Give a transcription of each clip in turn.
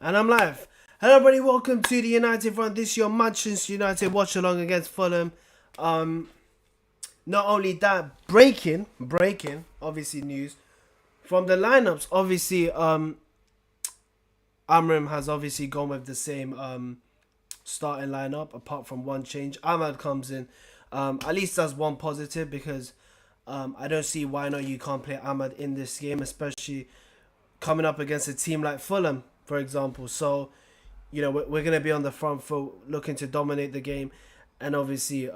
And I'm live. Hello, everybody. Welcome to the United Front. This is your Manchester United watch along against Fulham. Um, Not only that, breaking, obviously news from the lineups. Obviously, Amram has obviously gone with the same starting lineup, apart from one change. Ahmad comes in. At least that's one positive because I don't see why not you can't play Ahmad in this game, especially coming up against a team like Fulham, for example. So we're going to be on the front foot looking to dominate the game and obviously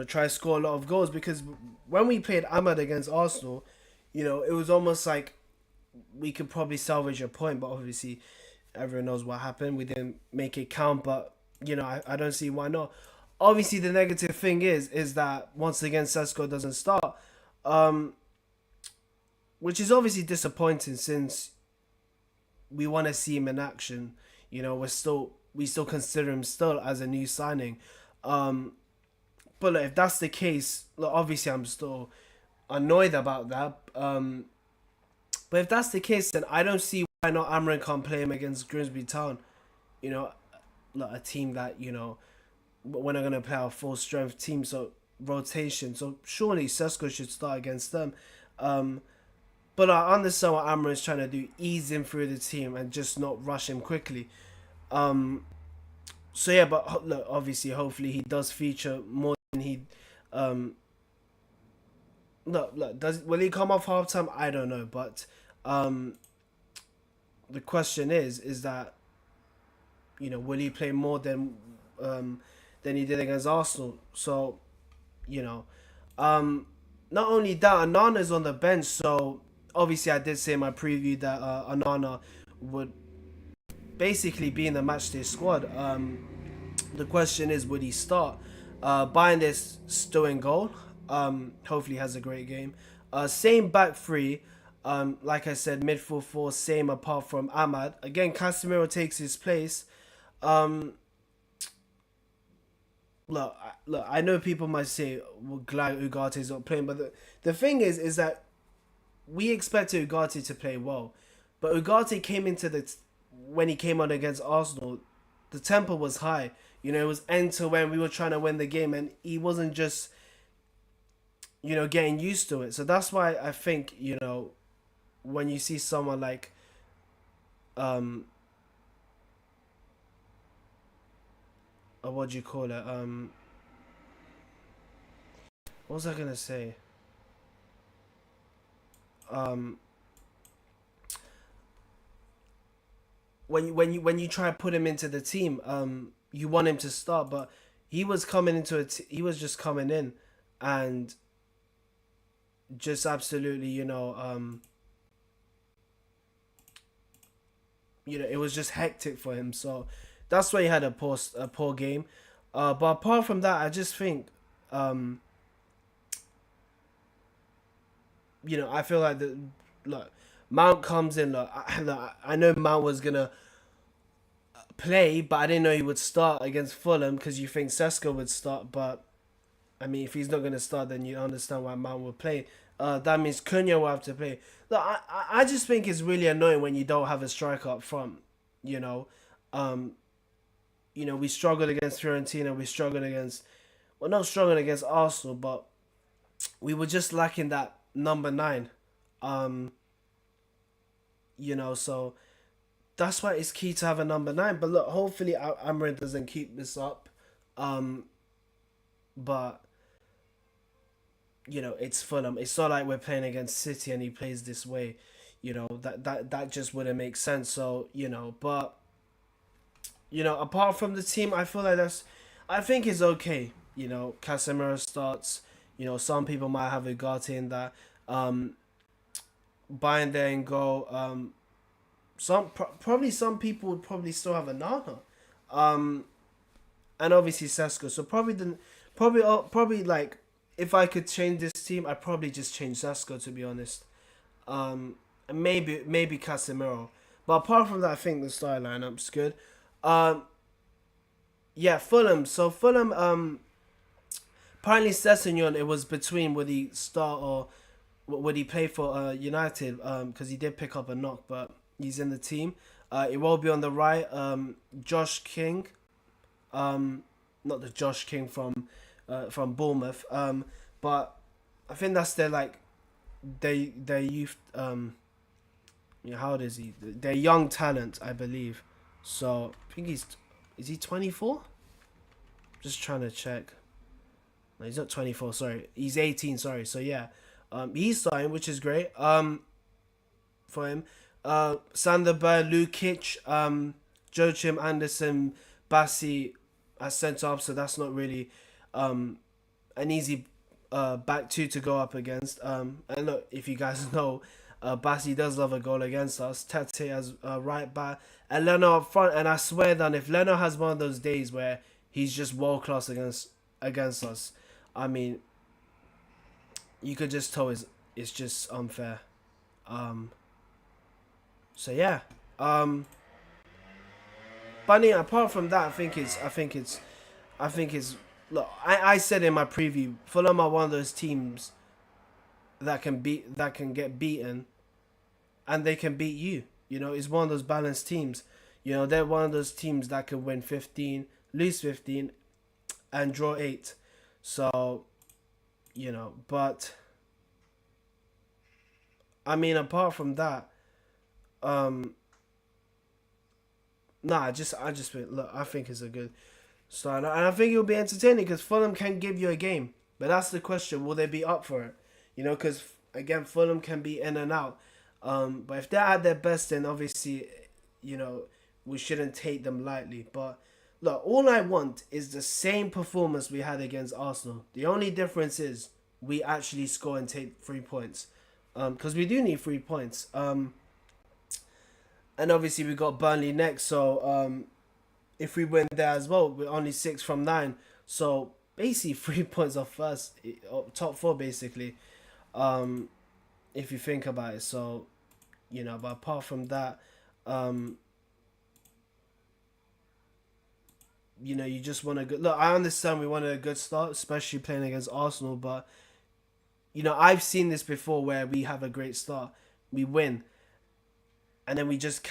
try to score a lot of goals because when we played Ahmad against Arsenal, it was almost like we could probably salvage a point, but obviously everyone knows what happened. We didn't make it count, but I don't see why not. Obviously the negative thing is that once again Sesko doesn't start, um which is obviously disappointing since we want to see him in action. We still consider him still as a new signing. Um, but look, if that's the case, look, obviously I'm still annoyed about that. But if that's the case, then I don't see why not Amran can't play him against Grimsby Town. You know, like a team that we're not gonna play our full strength team, so rotation. So surely Sesko should start against them. Um, but I understand what Amran is trying to do, ease him through the team and just not rush him quickly. Um, so yeah, but look, obviously, hopefully he does feature more than he. Um, look, will he come off halftime? I don't know, but um, the question is that will he play more than he did against Arsenal? So you know, um, not only that, Anana's on the bench, so obviously I did say in my preview that Anana would basically be in the matchday squad. The question is, would he start? Buying this still in goal. Hopefully has a great game. Same back three. Like I said, midfield four, same apart from Ahmad. Again, Casemiro takes his place. Um, look, I know people might say, well, glad Ugarte's not playing, but the thing is that we expected Ugarte to play well. But Ugarte came into when he came on against Arsenal, the tempo was high. It was end to end. We were trying to win the game, and he wasn't just getting used to it. So that's why I think when you see someone like um what do you call it what was I gonna say um when you try to put him into the team, you want him to start, but he was just coming in and just absolutely it was just hectic for him. So that's why he had a poor game. But apart from that, I just think um I feel like the look Mount comes in. I know Mount was gonna play, but I didn't know he would start against Fulham because you think Sesko would start. But I mean, if he's not going to start, then you understand why Mount will play. That means Cunha will have to play. Look, I just think it's really annoying when you don't have a striker up front. You know, um, we struggled against Fiorentina. We struggled against, well, not struggling against Arsenal, but we were just lacking that number nine. Um, so that's why it's key to have a number nine. But look, hopefully Amrin doesn't keep this up. Um, but it's Fulham. It's not like we're playing against City and he plays this way. That just wouldn't make sense. So but apart from the team, I feel like I think it's okay. Casemiro starts. Some people might have Ugarte in that. Bayern there and go. Probably some people would probably still have a Nana. Um, and obviously Sesko. So probably like if I could change this team, I'd probably just change Sesko, to be honest. And maybe Casemiro. But apart from that, I think the style lineup's good. Um, yeah, Fulham. So Fulham. Apparently Sessignon, it was between would he start or would he play for United? Because he did pick up a knock, but He's in the team. It will be on the right. Josh King. Not the Josh King from Bournemouth. But I think that's their like their youth. How old is he? Their young talent, I believe. So I think is he 24? Just trying to check. No, he's not 24. Sorry, he's 18. Sorry. So yeah, he's starting, which is great. For him, Sander Berg, Lukic, Joachim Anderson, Bassi as centre up. So that's not really an easy back two to go up against. And look, if you guys know, Bassi does love a goal against us. Tete as right back, and Leno up front. And I swear that if Leno has one of those days where he's just world class against us, I mean, you could just tell it's just unfair. So yeah. But yeah, apart from that, I think it's. Look, I said in my preview, Fulham are one of those teams that can get beaten, and they can beat you. You know, it's one of those balanced teams. You know, they're one of those teams that can win 15, lose 15, and draw 8. So, you know, but I mean, apart from that, nah, look, I think it's a good start, and I think it'll be entertaining because Fulham can give you a game. But that's the question: will they be up for it? You know, because again, Fulham can be in and out. But if they're at their best, then obviously, you know, we shouldn't take them lightly. But look, all I want is the same performance we had against Arsenal. The only difference is we actually score and take 3 points. Because we do need 3 points. And obviously we got Burnley next, so if we win there as well, we're only 6 from 9. So basically 3 points off first, top 4 basically. If you think about it, so you know. But apart from that, you know, you just want a good look. I understand we wanted a good start, especially playing against Arsenal, but you know, I've seen this before where we have a great start, we win, and then we just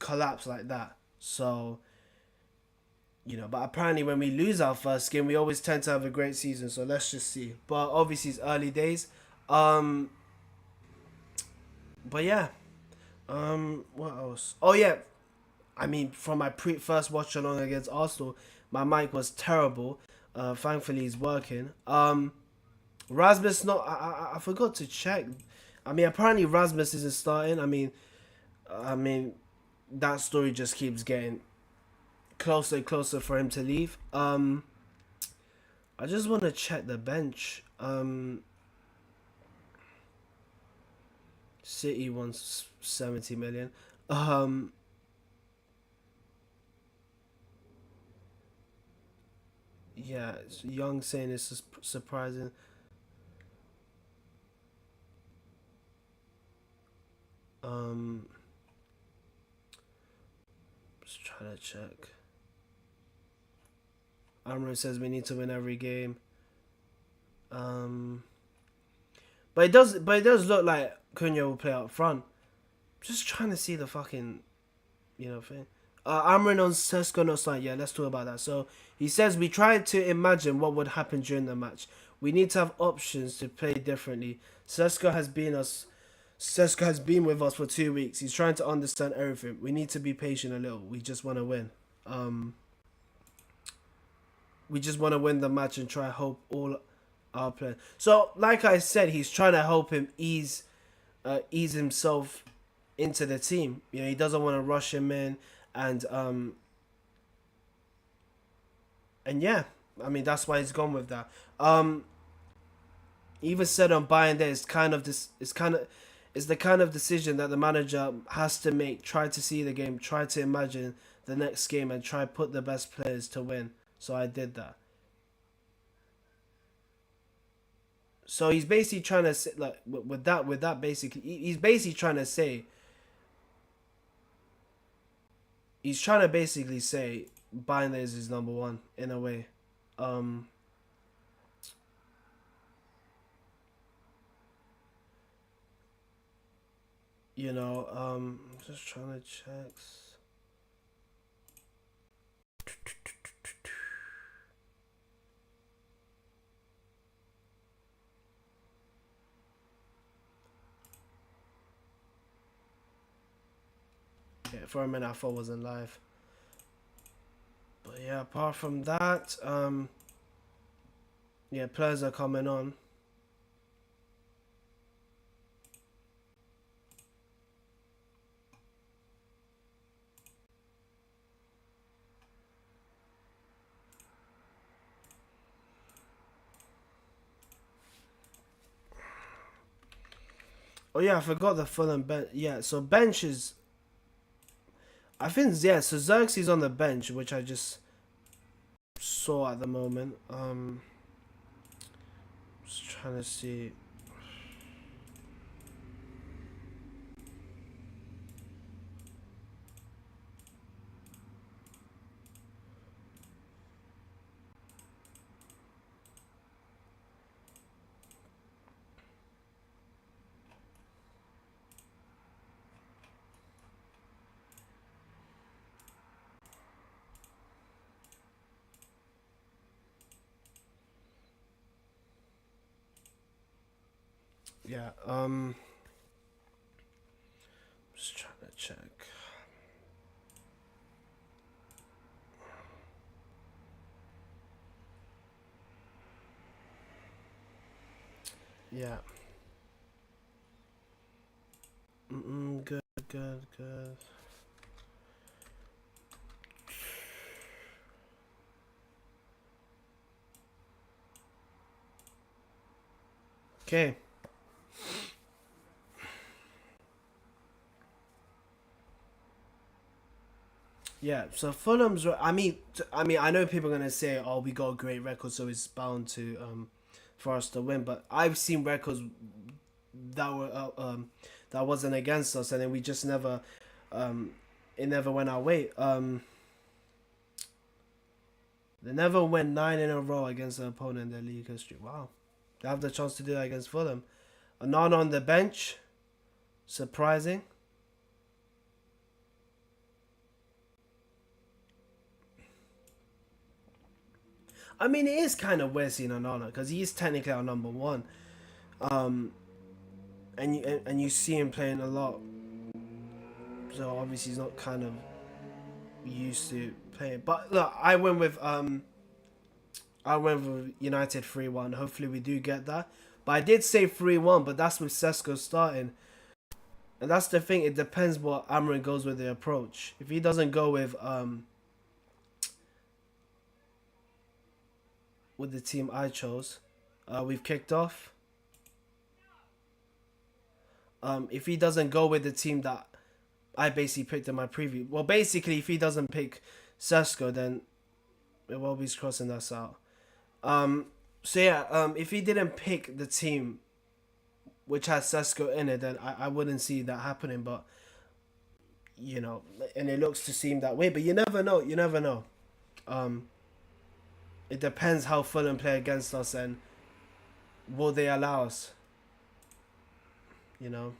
collapse like that. So, you know, but apparently when we lose our first game, we always tend to have a great season. So let's just see. But obviously it's early days. But yeah. What else? Oh yeah. I mean, from my first watch along against Arsenal, my mic was terrible. Thankfully it's working. Rasmus not. I forgot to check. I mean, apparently Rasmus isn't starting. I mean, that story just keeps getting closer and closer for him to leave. I just want to check the bench. City wants 70 million. Yeah, Young saying it's surprising. Just trying to check. Amro says we need to win every game. But it does look like Cunha will play up front. Just trying to see the fucking, you know, thing. Amrin on Sesko not starting. Yeah, let's talk about that. So he says we tried to imagine what would happen during the match. We need to have options to play differently. Sesko has been with us for 2 weeks. He's trying to understand everything. We need to be patient a little. We just want to win. We just want to win the match and try hope all our players. So, like I said, he's trying to help him ease himself into the team. You know, he doesn't want to rush him in, and yeah, I mean that's why he's gone with that. He even said on buying there, it's the kind of decision that the manager has to make. Try to see the game, try to imagine the next game, and try put the best players to win. So I did that. So he's basically trying to say, like, with that basically, he's basically trying to say, he's trying to basically say Bindays is number one in a way. I'm just trying to check. Yeah, for a minute I thought it wasn't live. But yeah, apart from that, yeah, players are coming on. Oh yeah, I forgot the Fulham bench. Yeah, so bench is, I think, yeah. So Xerxes on the bench, which I just saw at the moment. Just trying to see. Yeah. Just trying to check. Yeah. Good, good, good. Okay. Yeah. So Fulham's. I know people are gonna say, "Oh, we got a great record, so it's bound to for us to win." But I've seen records that were that wasn't against us, and then we just never um it never went our way. They never went 9 in a row against an opponent in their league history. Wow. They have the chance to do that against Fulham. Anon on the bench. Surprising. I mean, it is kind of weird seeing Onana because he is technically our number one. Um, and you see him playing a lot. So obviously he's not kind of used to playing. But look, I went with United 3-1. Hopefully we do get that. But I did say 3-1, but that's with Sesko starting. And that's the thing. It depends what Amarin goes with the approach. If he doesn't go with the team I chose, we've kicked off. If he doesn't go with the team that I basically picked in my preview, well, basically, if he doesn't pick Sesko, then it will be crossing us out. So yeah, if he didn't pick the team which has Sesko in it, then I wouldn't see that happening. But you know, and it looks to seem that way. But you never know. You never know. Um, it depends how Fulham play against us and will they allow us. You know.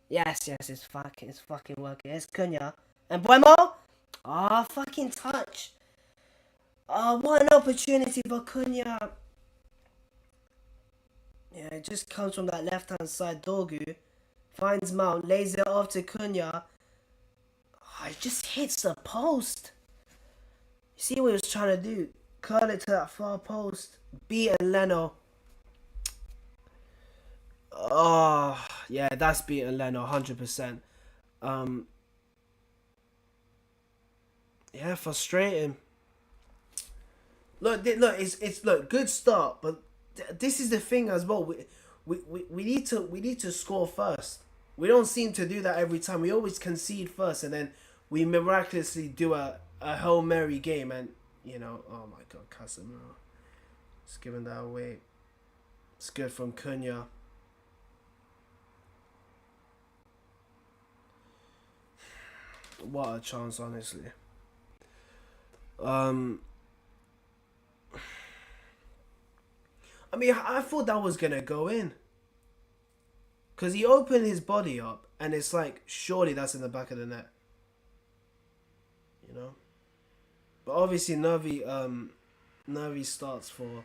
Yes, it's fucking working. It's Cunha. And Buemo? Ah, fucking touch. Ah, what an opportunity for Cunha. Yeah, it just comes from that left-hand side. Dorgu finds Mount, lays it off to Cunha. Oh, it just hits the post. You see what he was trying to do? Curl it to that far post. Beating Leno. Oh, yeah, that's beating Leno 100%. Yeah, frustrating. Look, it's look, good start, but this is the thing as well. We need to score first. We don't seem to do that every time. We always concede first, and then we miraculously do a Hail Mary game, and oh my God, Casemiro, just giving that away. It's good from Cunha. What a chance, honestly. I mean, I thought that was gonna go in. Because he opened his body up, and it's like, surely that's in the back of the net. You know? But obviously, Nervi starts for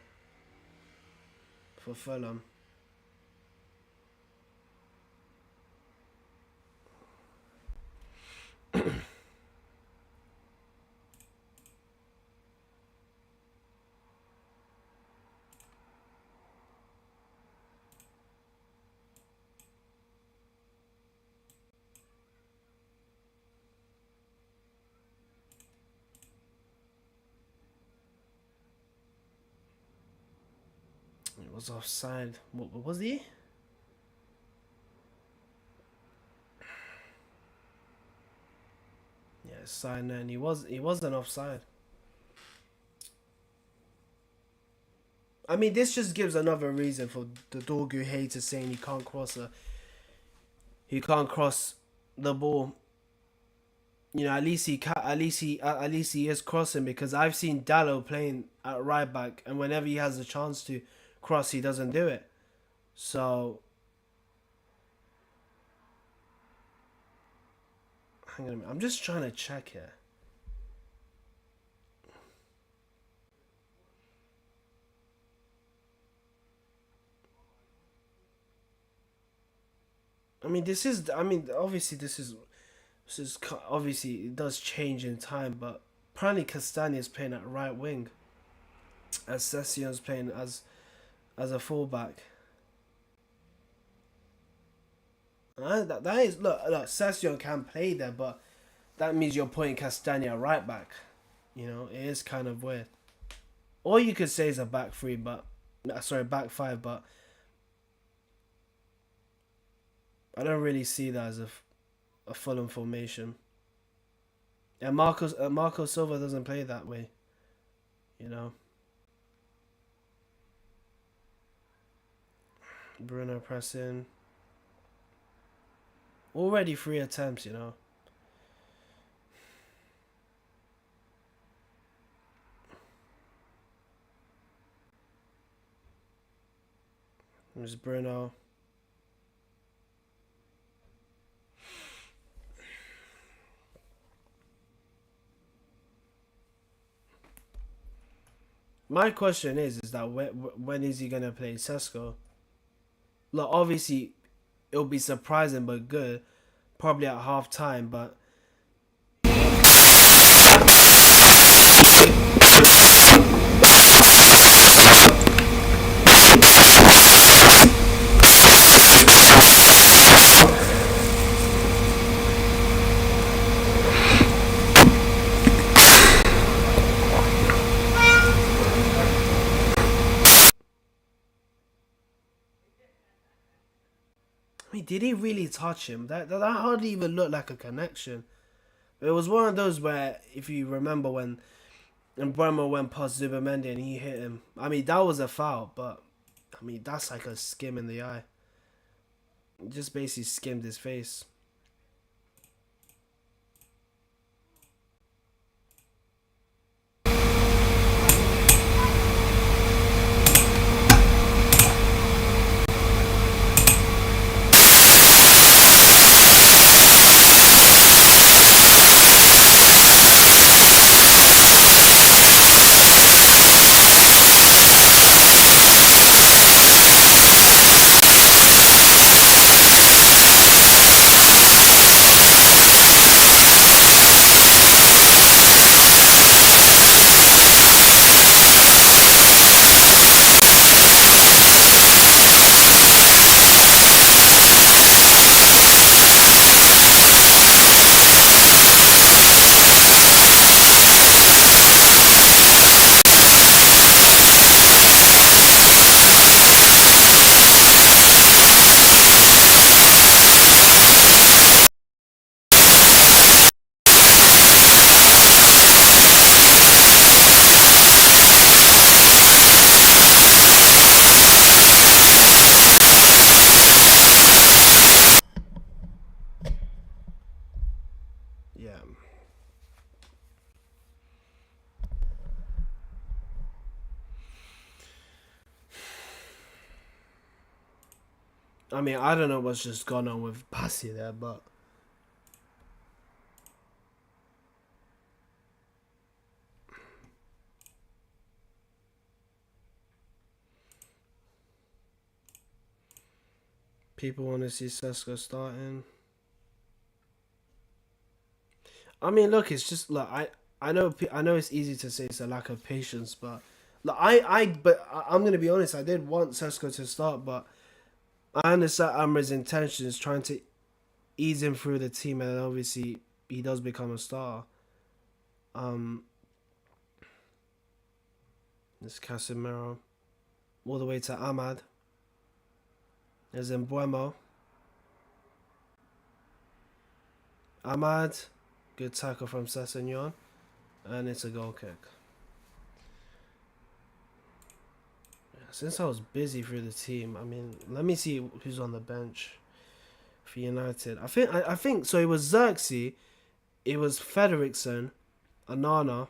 Fulham. It was offside. What was he? Yeah, side, and he wasn't offside. I mean, this just gives another reason for the Dorgu haters saying he can't cross the ball. At least he is crossing, because I've seen Dallo playing at right back, and whenever he has a chance to cross, he doesn't do it. So hang on a minute. I'm just trying to check here. Obviously obviously it does change in time, but apparently Castagna is playing at right wing, as Session's playing as a fullback. That is look, Session can play there, but that means you're putting Castagna right back. It is kind of weird. Or you could say it's a back three, but back five, but I don't really see that as a Fulham formation. And Marco Silva doesn't play that way. Bruno pressing. Already 3 attempts, There's Bruno. My question is that when is he gonna play Sesko? Look, obviously, it'll be surprising but good, probably at half time. But I mean, did he really touch him? That hardly even looked like a connection. It was one of those where, if you remember when Mbeumo went past Zubamendi and he hit him. I mean, that was a foul, but I mean, that's like a skim in the eye. It just basically skimmed his face. I mean, I don't know what's just gone on with Bassi there, but people want to see Sesko starting. I mean, look, it's just look. I know it's easy to say it's a lack of patience, but like I'm gonna be honest. I did want Sesko to start, but I understand Amra's intentions, trying to ease him through the team, and obviously he does become a star. Um, There's Casemiro, all the way to Ahmad. There's Mbuemo. Ahmad, good tackle from Sessegnon, and it's a goal kick. Since I was busy through the team, I mean, let me see who's on the bench for United. I think so. It was Xerxes, it was Frederiksen, Anana.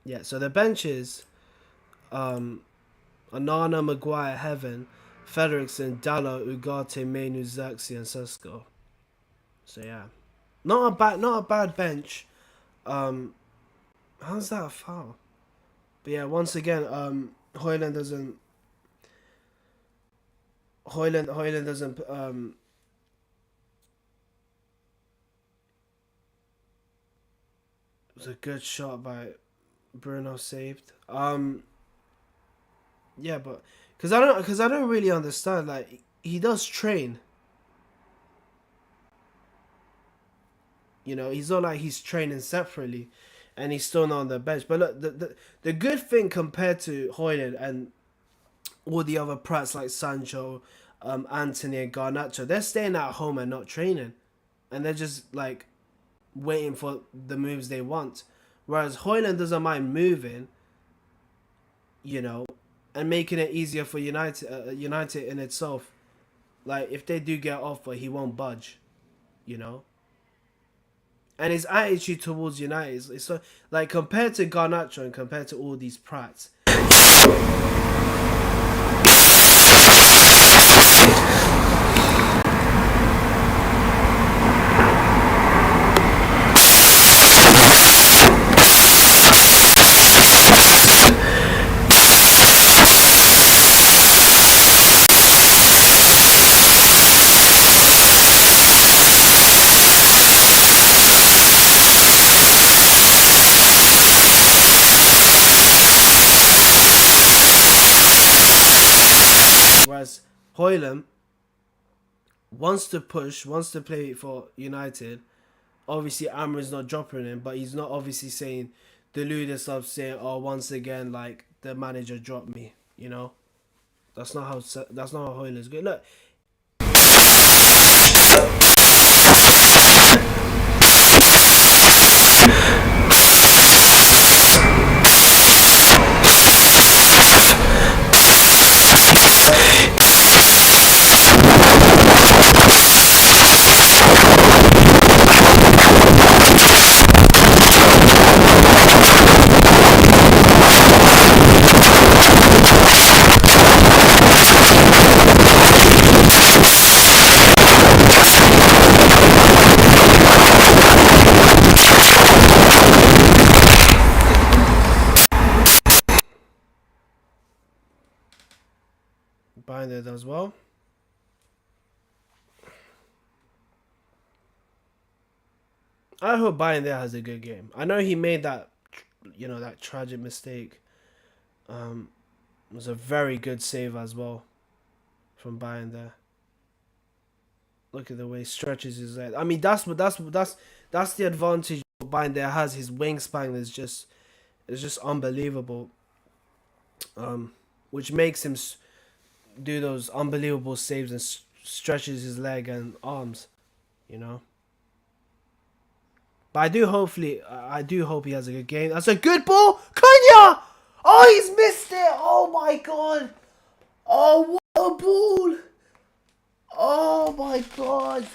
Yeah, so the bench is Anana, Maguire, Heaven, Frederiksen, Dallo, Ugarte, Mainu, Xerxes, and Sesko. So yeah, not a bad bench. How's that a foul? But yeah, once again, Hoyland doesn't. Hoyland doesn't. It was a good shot by Bruno, saved. Yeah, but because I don't really understand. Like he does train. You know, he's not like he's training separately, and he's still not on the bench. But look, the good thing compared to Hoyland and all the other prats like Sancho, Anthony, and Garnacho, they're staying at home and not training, and they're just like waiting for the moves they want. Whereas Hoyland doesn't mind moving, you know, and making it easier for United in itself. Like if they do get off, but he won't budge, you know. And his attitude towards United is so like compared to Garnacho and compared to all these prats. Whereas Hoyland wants to push, wants to play for United. Obviously, Amra's not dropping him, but he's not obviously saying, delude himself, saying, "Oh, once again, like the manager dropped me." You know, that's not how Hoyland's good. Look, Binder does well. I hope Binder has a good game. I know he made that, you know, that tragic mistake. It was a very good save as well from Binder. Look at the way he stretches his leg. I mean, that's the advantage Binder has. His wingspan is just unbelievable. Which makes him do those unbelievable saves and stretches his leg and arms, you know. But I do hope he has a good game. That's a good ball, Cunha. Oh, he's missed it. Oh my god. Oh, what a ball. Oh my god.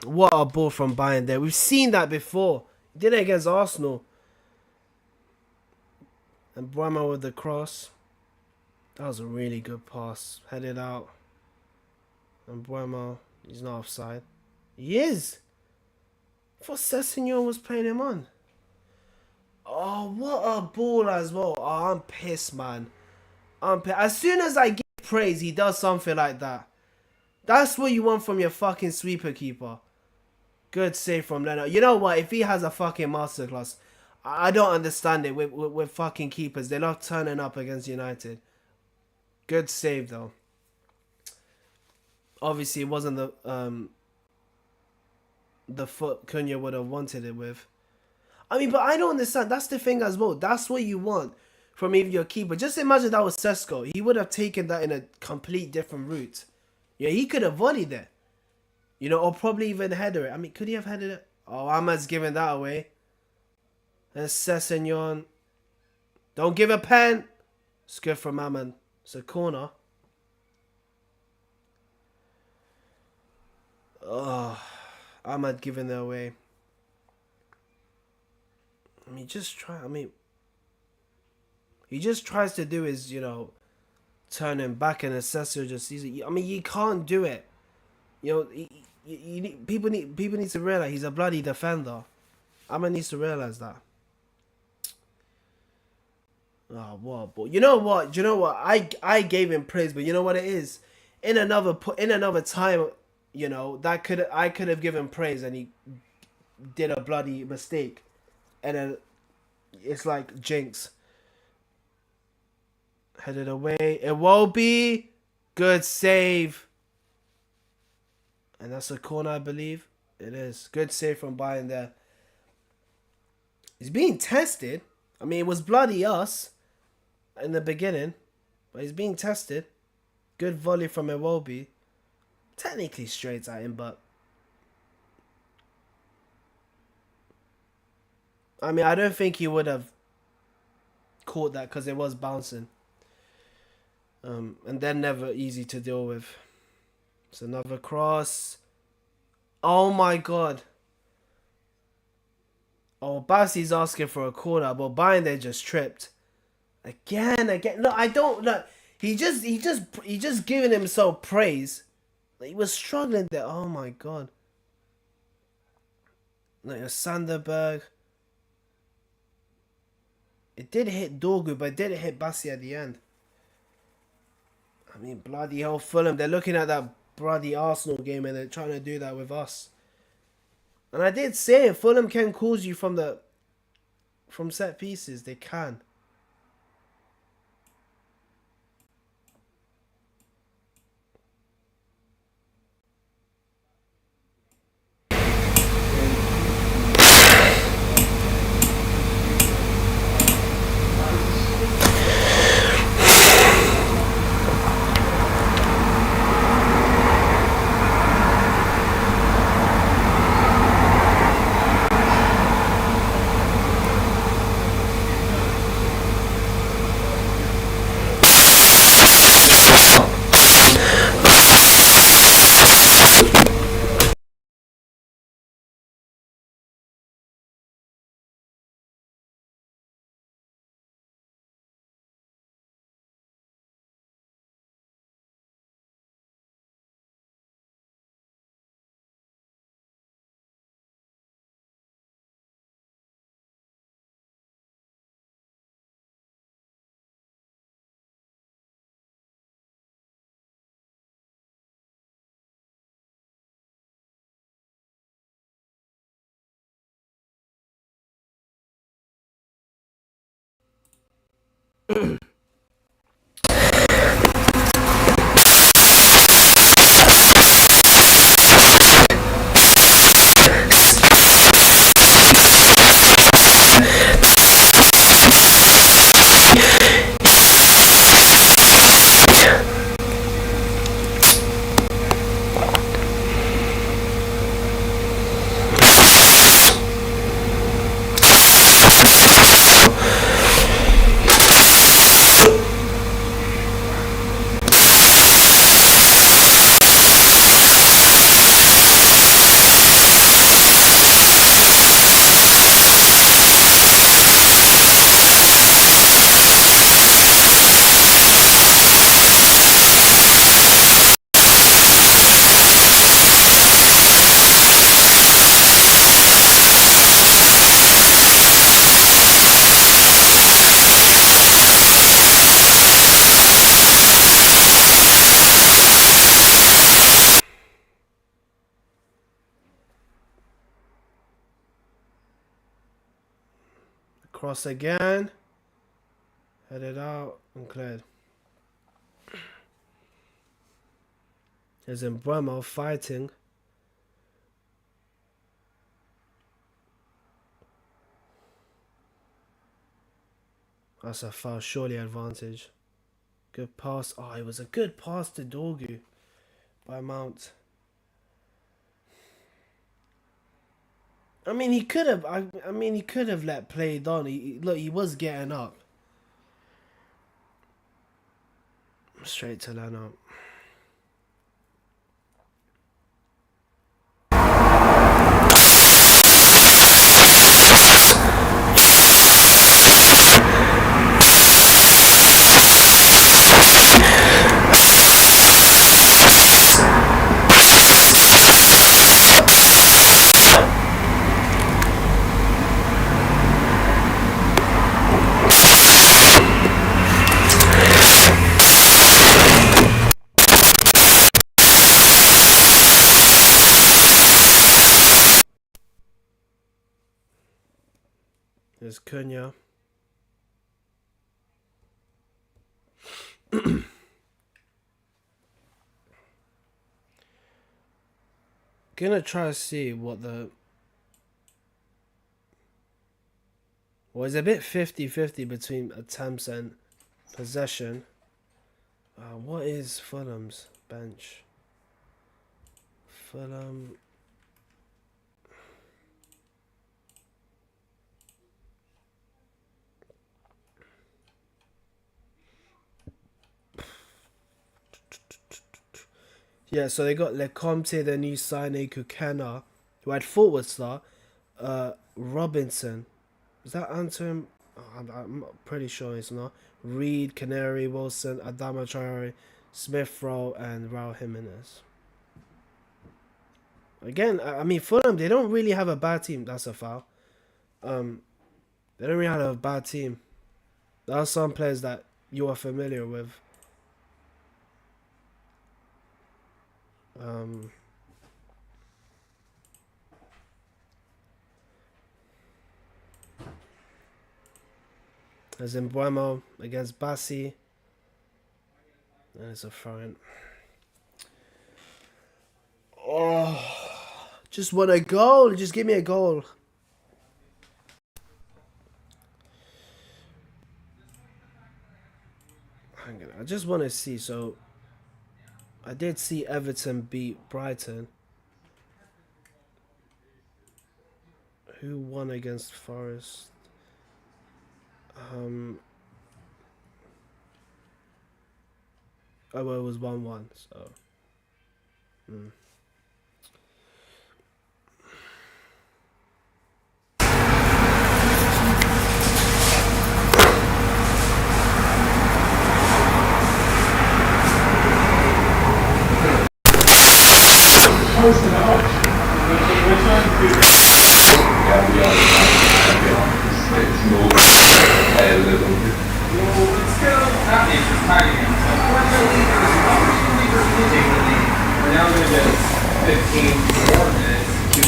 What a ball from Bayern there. We've seen that before. He did it against Arsenal. And Brahma with the cross. That was a really good pass. Headed out. And Brahma, he's not offside. He is. I thought Sessegnon was playing him on. Oh, what a ball as well. Oh, I'm pissed, man. I'm pissed. As soon as I give praise, he does something like that. That's what you want from your fucking sweeper keeper. Good save from Leonard. You know what? If he has a fucking masterclass, I don't understand it with fucking keepers. They love turning up against United. Good save, though. Obviously, it wasn't the foot Cunha would have wanted it with. I mean, but I don't understand. That's the thing as well. That's what you want from even your keeper. Just imagine that was Sesko. He would have taken that in a complete different route. Yeah, he could have volleyed it. You know, or probably even header it. I mean, could he have headed it? Oh, Ahmad's giving that away. And Sessegnon. Don't give a pen. It's good from Ahmad. It's a corner. Oh, Ahmad giving it away. I mean, he just tries to do his, you know, turn him back and Assessor just sees it. I mean, you can't do it. You know, people need to realize he's a bloody defender. Ahmad needs to realize that. Oh, what? But you know what? I gave him praise, but you know what it is? In another time, you know, I could have given praise and he did a bloody mistake. And then it's like jinx. Headed away. It won't be. Good save. And that's a corner, I believe. It is. Good save from Bayern there. He's being tested. I mean, it was bloody us in the beginning. But he's being tested. Good volley from Iwobi. Technically straight at him, but I mean, I don't think he would have caught that because it was bouncing. And they're never easy to deal with. It's another cross. Oh my god. Oh, Bassi's asking for a corner, but Bayern they just tripped. Again. Look, I don't look. He just giving himself praise. He was struggling there. Oh my god. Like a Sanderberg. It did hit Dorgu, but it didn't hit Bassi at the end. I mean, bloody hell, Fulham. They're looking at that bloody Arsenal game and they're trying to do that with us. And I did say, if Fulham can cause you from set pieces, they can. Cross again. Headed out and cleared. There's Mbeumo fighting. That's a foul, surely advantage. Good pass. Oh, it was a good pass to Dorgu by Mount. I mean, he could have. I mean, he could have let play on. Look, he was getting up. Straight to Leno. There's Cunha. Gonna try to see what the... Well, it's a bit 50-50 between attempts and possession. What is Fulham's bench? Fulham... Yeah, so they got Lecomte, the new signing, Kukena, who had forward star, Robinson. Is that Anton? Oh, I'm pretty sure it's not. Reed, Canary, Wilson, Adama Traore, Smith Rowe, and Raul Jimenez. Again, I mean, Fulham, they don't really have a bad team. That's a foul. They don't really have a bad team. There are some players that you are familiar with. As in Mbeumo against Bassi. And it's a throw-in. Oh, just want a goal. Just give me a goal. Hang on. I just want to see. So, I did see Everton beat Brighton. Who won against Forest? Oh, well, it was 1-1, so...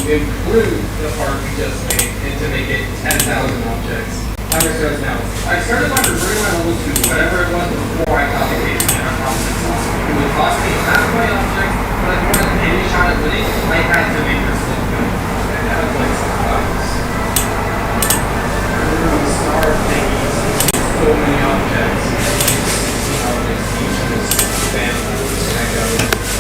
Improve the part we just made and to make it 10,000 objects. Understood now. I started by reverting my level to whatever it was before I got the case and I promised it. It would cost me half my objects, but if I wanted any shot at winning, I had to make this look good. And that was like some bugs. I'm starved making so many objects.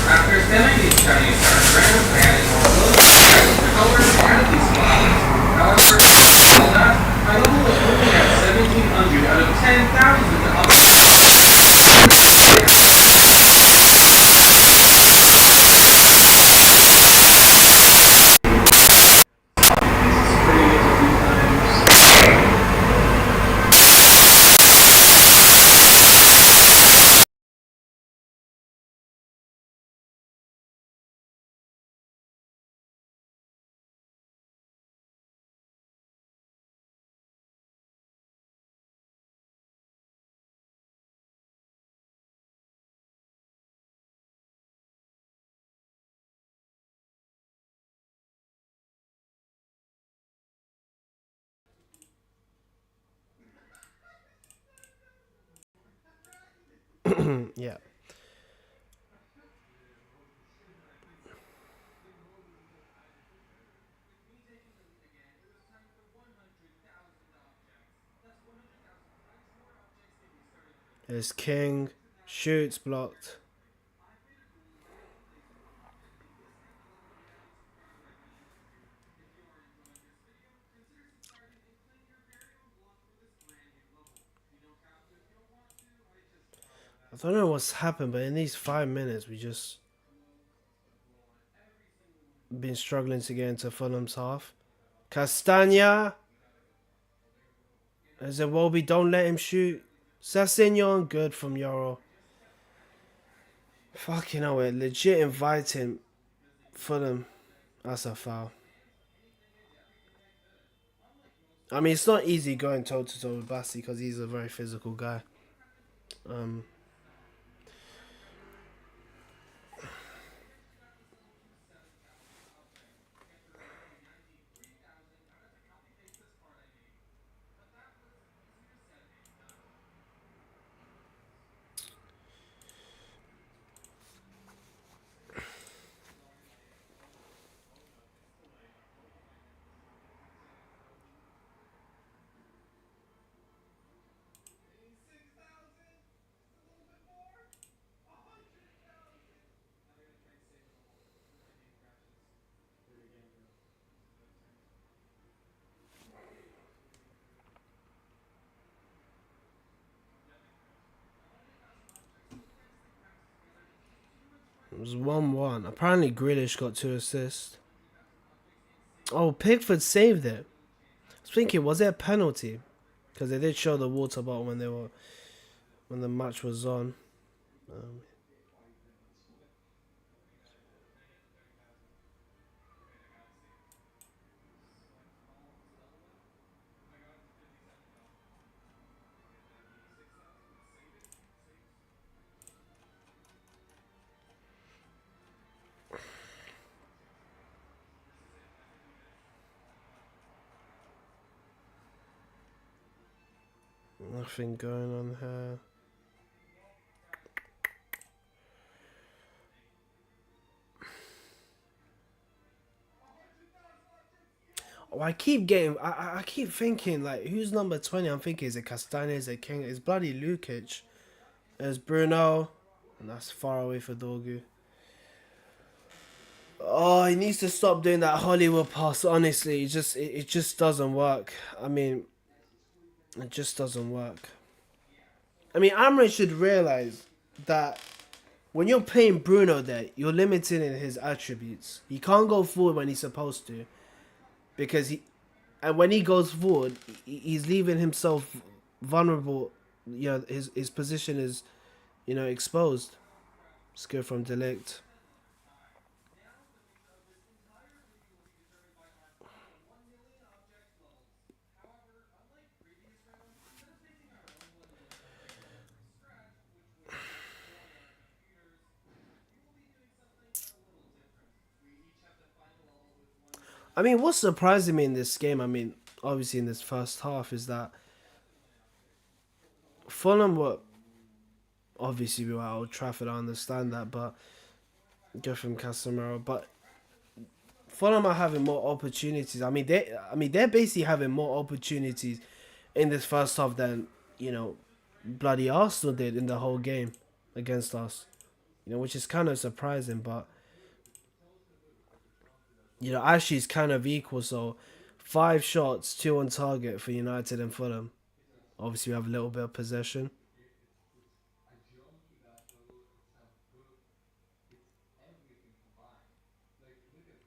After spending these studies on random planets or colors part of these flowers. However, all that, my level was only at 1,700 out of 10,000 in the upper. Yeah. There's King. Shoots blocked. I don't know what's happened, but in these 5 minutes, we just been struggling to get into Fulham's half. Castagna. As a Wobie, don't let him shoot. Sassignon, good from Yoro. Fucking hell, we're legit inviting Fulham. That's a foul. I mean, it's not easy going toe to toe with Bassi because he's a very physical guy. Um, it was 1-1. Apparently, Grealish got 2 assists. Oh, Pickford saved it. I was thinking, was it a penalty? Because they did show the water bottle when the match was on. Um, Nothing going on here. Oh, I keep thinking, like, who's number 20? I'm thinking, is it Castagna, is it King? It's bloody Lukic. There's Bruno. And that's far away for Dorgu. Oh, he needs to stop doing that Hollywood pass. Honestly, it just doesn't work. I mean, it just doesn't work. I mean, Amrin should realize that when you're playing Bruno there, you're limited in his attributes. He can't go forward when he's supposed to, because and when he goes forward, he's leaving himself vulnerable. You know, his position is, exposed. It's good from Delict. I mean, what's surprising me in this game, I mean, obviously in this first half, is that Fulham were, obviously we were at Old Trafford, I understand that, but go from Casemiro, but Fulham are having more opportunities. They're basically having more opportunities in this first half than, bloody Arsenal did in the whole game against us. Which is kind of surprising, but actually it's kind of equal. So 5 shots, 2 on target for United and Fulham. Obviously we have a little bit of possession.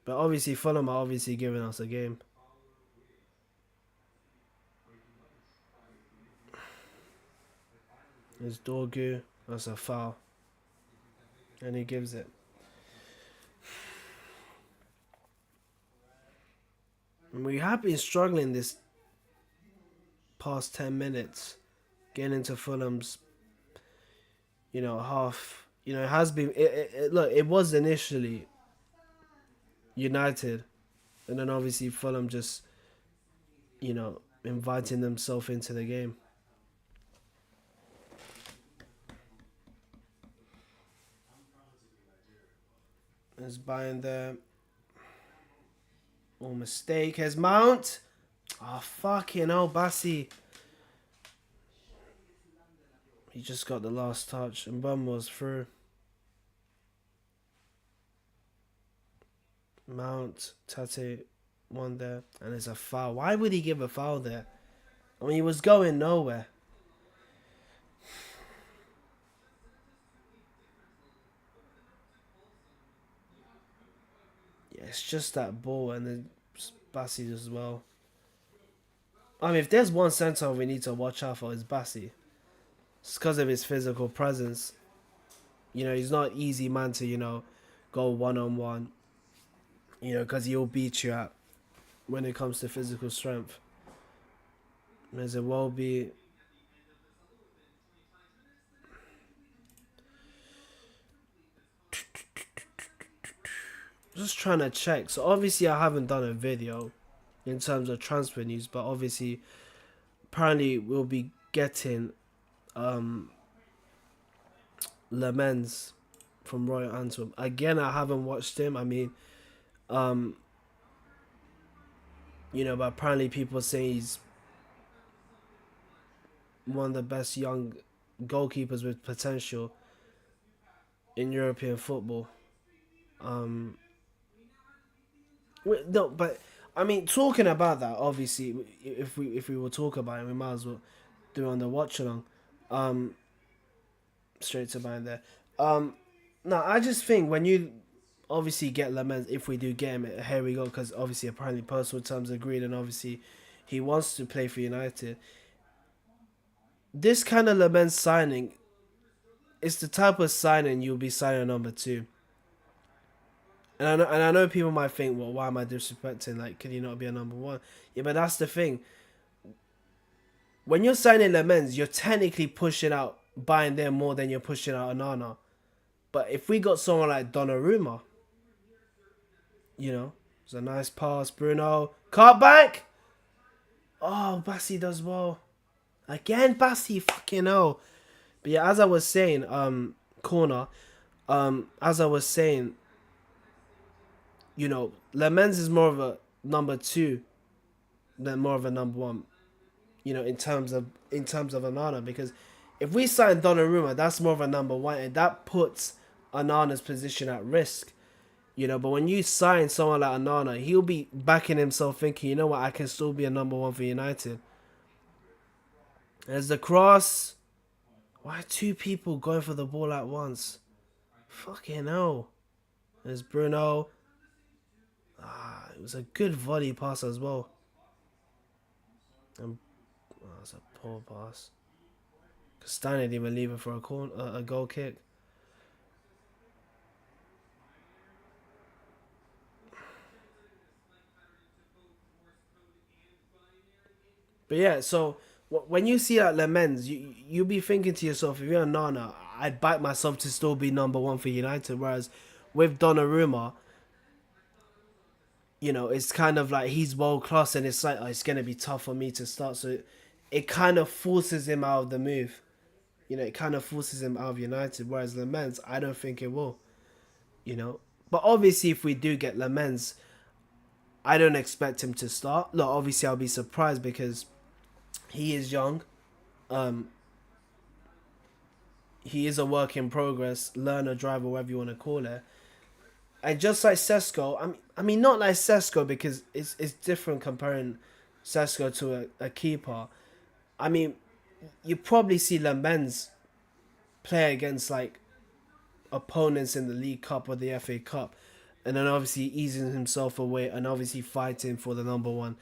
But obviously Fulham are obviously giving us a game. There's Dorgu. That's a foul. And he gives it. And we have been struggling this past 10 minutes. Getting into Fulham's, half. It has been... Look, it was initially United. And then obviously Fulham just, inviting themselves into the game. is buying the all mistake. His Mount. Oh, fucking hell, Bassi. He just got the last touch and Bum was through. Mount, Tate, one there. And it's a foul. Why would he give a foul there? I mean, he was going nowhere. Yeah, it's just that ball and then Bassi as well. I mean, if there's one centre we need to watch out for, it's Bassi. It's because of his physical presence. You know, he's not an easy man to, go one-on-one. Because he'll beat you out when it comes to physical strength. There's a well be. Just trying to check. So obviously I haven't done a video in terms of transfer news, but obviously apparently we'll be getting Lemens from Royal Antwerp. Again, I haven't watched him. I mean, but apparently people say he's one of the best young goalkeepers with potential in European football. No, but I mean, talking about that, obviously, if we will talk about it, we might as well do it on the Watchalong. Straight to mind there. No, I just think when you obviously get Lamens, if we do get him, here we go, because obviously apparently personal terms agreed, and obviously he wants to play for United. This kind of Lamens signing is the type of signing you'll be signing number 2. And I know people might think, well, why am I disrespecting? Like, can he not be a number 1? Yeah, but that's the thing. When you're signing Lamens, you're technically pushing out buying them more than you're pushing out Onana. But if we got someone like Donnarumma, it's a nice pass, Bruno. Cut back! Oh, Bassi does well. Again, Bassi, fucking hell. But yeah, as I was saying, corner, as I was saying, Lemens is more of a number 2 than more of a number 1. In terms of Onana, because if we sign Donnarumma, that's more of a number 1, and that puts Onana's position at risk. But when you sign someone like Onana, he'll be backing himself, thinking, you know what, I can still be a number 1 for United. There's the cross. Why 2 people going for the ball at once? Fucking hell. There's Bruno. It was a good volley pass as well. That's a poor pass. Castagna didn't even leave it for a goal kick. But yeah, so when you see that Lemens, you be thinking to yourself, if you're Nana, I'd bite myself to still be number 1 for United. Whereas with Donnarumma, it's kind of like he's world class, and it's like, it's going to be tough for me to start. So it kind of forces him out of the move. It kind of forces him out of United. Whereas Lemens, I don't think it will. But obviously, if we do get Lemens, I don't expect him to start. Look, obviously, I'll be surprised because he is young. He is a work in progress, learner, driver, whatever you want to call it. And just like Sesko, I mean, not like Sesko, because it's different comparing Sesko to a keeper. I mean, you probably see Lemens play against like opponents in the League Cup or the FA Cup, and then obviously easing himself away and obviously fighting for the number 1,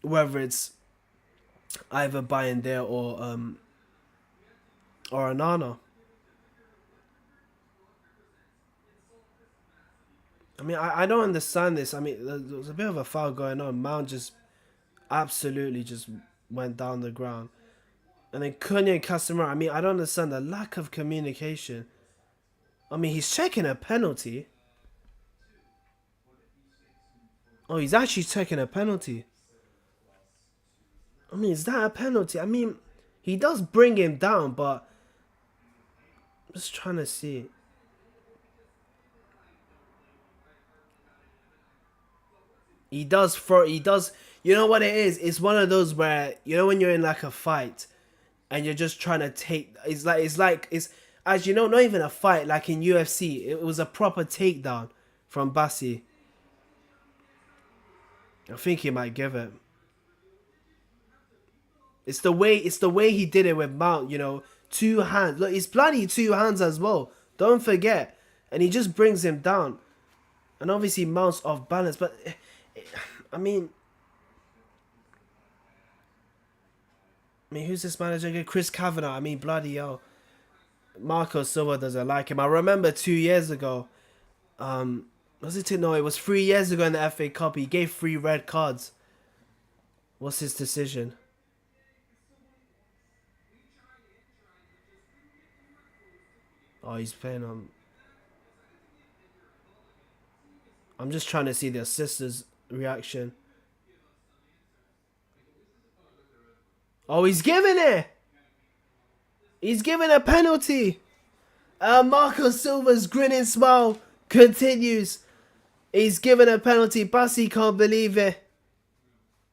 whether it's either Bayern there or Onana. I mean, I don't understand this. I mean, there was a bit of a foul going on. Mount just absolutely just went down the ground. And then Cunha and Casemiro, I mean, I don't understand the lack of communication. I mean, he's checking a penalty. Oh, he's actually checking a penalty. I mean, is that a penalty? I mean, he does bring him down, but I'm just trying to see. He does throw. He does. You know what it is? It's one of those where you know when you're in like a fight, and you're just trying to take. It's as you know, not even a fight. Like in UFC, it was a proper takedown from Bassi. I think he might give it. It's the way he did it with Mount. You know, 2 hands. Look, it's bloody 2 hands as well. Don't forget, and he just brings him down, and obviously Mount's off balance. But I mean, who's this manager again? Chris Kavanagh. I mean, bloody hell. Marco Silva doesn't like him. I remember 2 years ago. Was it? No, it was 3 years ago in the FA Cup. He gave 3 red cards. What's his decision? Oh, he's playing on. I'm just trying to see the assistant's reaction. Oh, he's giving it. He's giving a penalty. Marco Silva's grinning smile continues. He's given a penalty. Bassi can't believe it.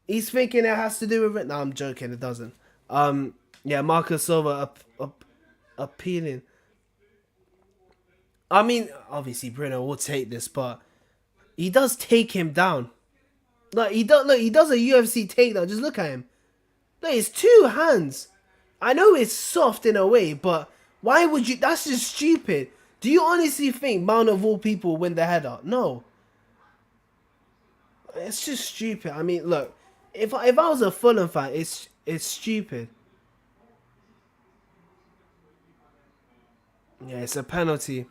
He's thinking it has to do with it. No, I'm joking. It doesn't. Yeah, Marco Silva appealing. I mean, obviously Bruno will take this, but he does take him down. Like he does. Look, he does a UFC takedown. Just look at him. Look, it's 2 hands. I know it's soft in a way, but why would you? That's just stupid. Do you honestly think Mount of all people win the header? No. It's just stupid. I mean, look, if I was a Fulham fan, it's stupid. Yeah, it's a penalty.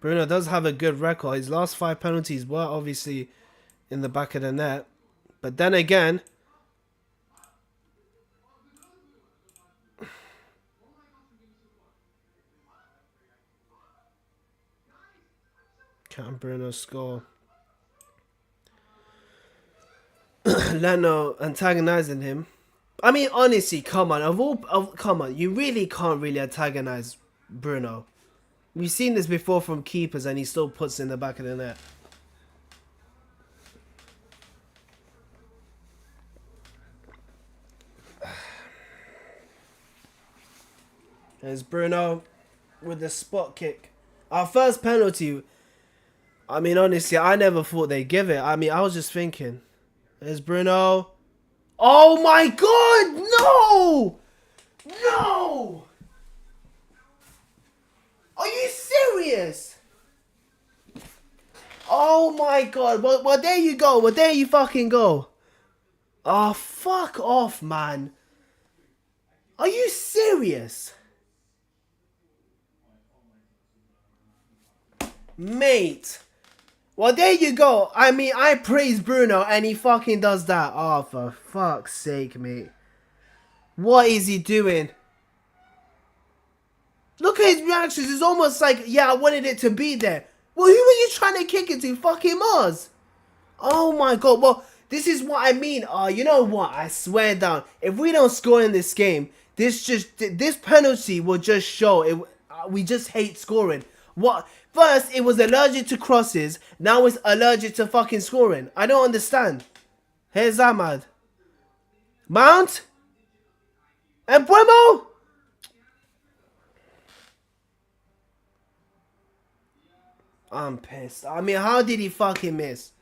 Bruno does have a good record. His last 5 penalties were obviously in the back of the net. But then again, can Bruno score? Leno antagonizing him. I mean, honestly, come on. Come on. You really can't really antagonize Bruno. We've seen this before from keepers and he still puts in the back of the net. There's Bruno with the spot kick. Our first penalty. I mean, honestly, I never thought they'd give it. I mean, I was just thinking. There's Bruno. Oh my god! No! No! Are you serious? Oh my god. Well, there you go. Well, there you fucking go. Oh, fuck off, man. Are you serious? Mate. Well, there you go. I mean, I praise Bruno and he fucking does that. Oh, for fuck's sake, mate. What is he doing? Look at his reactions. It's almost like, yeah, I wanted it to be there. Well, who were you trying to kick it to? Fucking Mars. Oh my god. Well, this is what I mean. You know what? I swear down. If we don't score in this game, this penalty will just show it. We just hate scoring. What? First, it was allergic to crosses. Now it's allergic to fucking scoring. I don't understand. Here's Ahmad. Mount. And Buemo. I'm pissed. I mean, how did he fucking miss?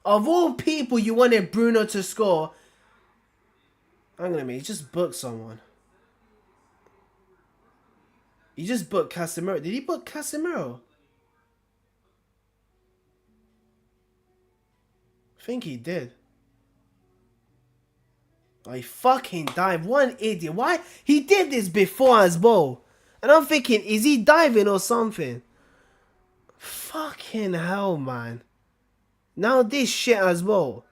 Of all people you wanted Bruno to score. Hang on a minute. He just booked someone. He just booked Casemiro. Did he book Casemiro? I think he did. Oh, he fucking dived. What an idiot. Why? He did this before as well. And I'm thinking, is he diving or something? Fucking hell, man. Now this shit as well.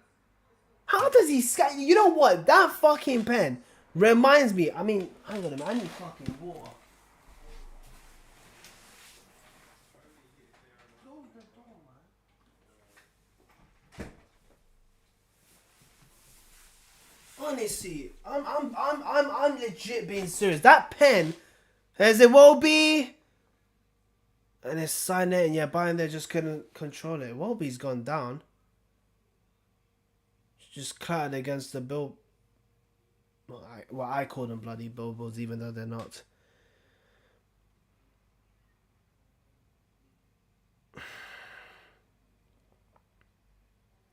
How does he scan? You know what? That fucking pen reminds me. I mean, hang on a minute. I need fucking water. Close the door, man. Honestly, I'm legit being serious. That pen As it will be. And it's side net and yeah, Bayern there just couldn't control it. Wobbe's gone down. Just clattered against the bill. Well, I call them bloody Bilbos, even though they're not.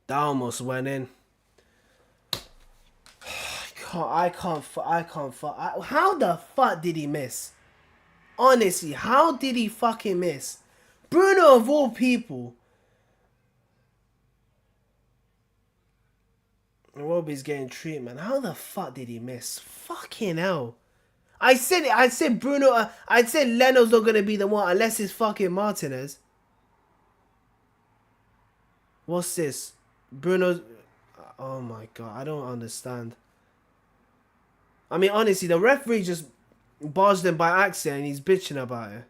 That almost went in. I can't. How the fuck did he miss? Honestly, how did he fucking miss? Bruno of all people. Roby's getting treatment. How the fuck did he miss? Fucking hell. I said it. I said Bruno. I said Leno's not gonna be the one unless it's fucking Martinez. What's this? Bruno's. Oh my god, I don't understand. I mean, honestly, the referee just barged him by accident and he's bitching about it.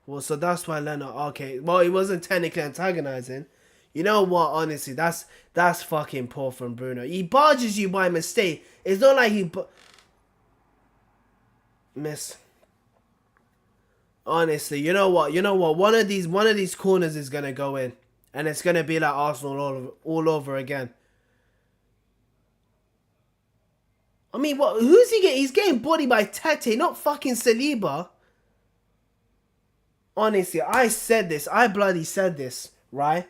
Well, so that's why Leno. Okay, well, he wasn't technically antagonizing. You know what? Honestly, that's fucking poor from Bruno. He barges you by mistake. It's not like he miss. Honestly, you know what? One of these corners is gonna go in, and it's gonna be like Arsenal all over again. I mean, what? Who's he getting? He's getting bodied by Tete, not fucking Saliba. Honestly, I said this. I bloody said this, right?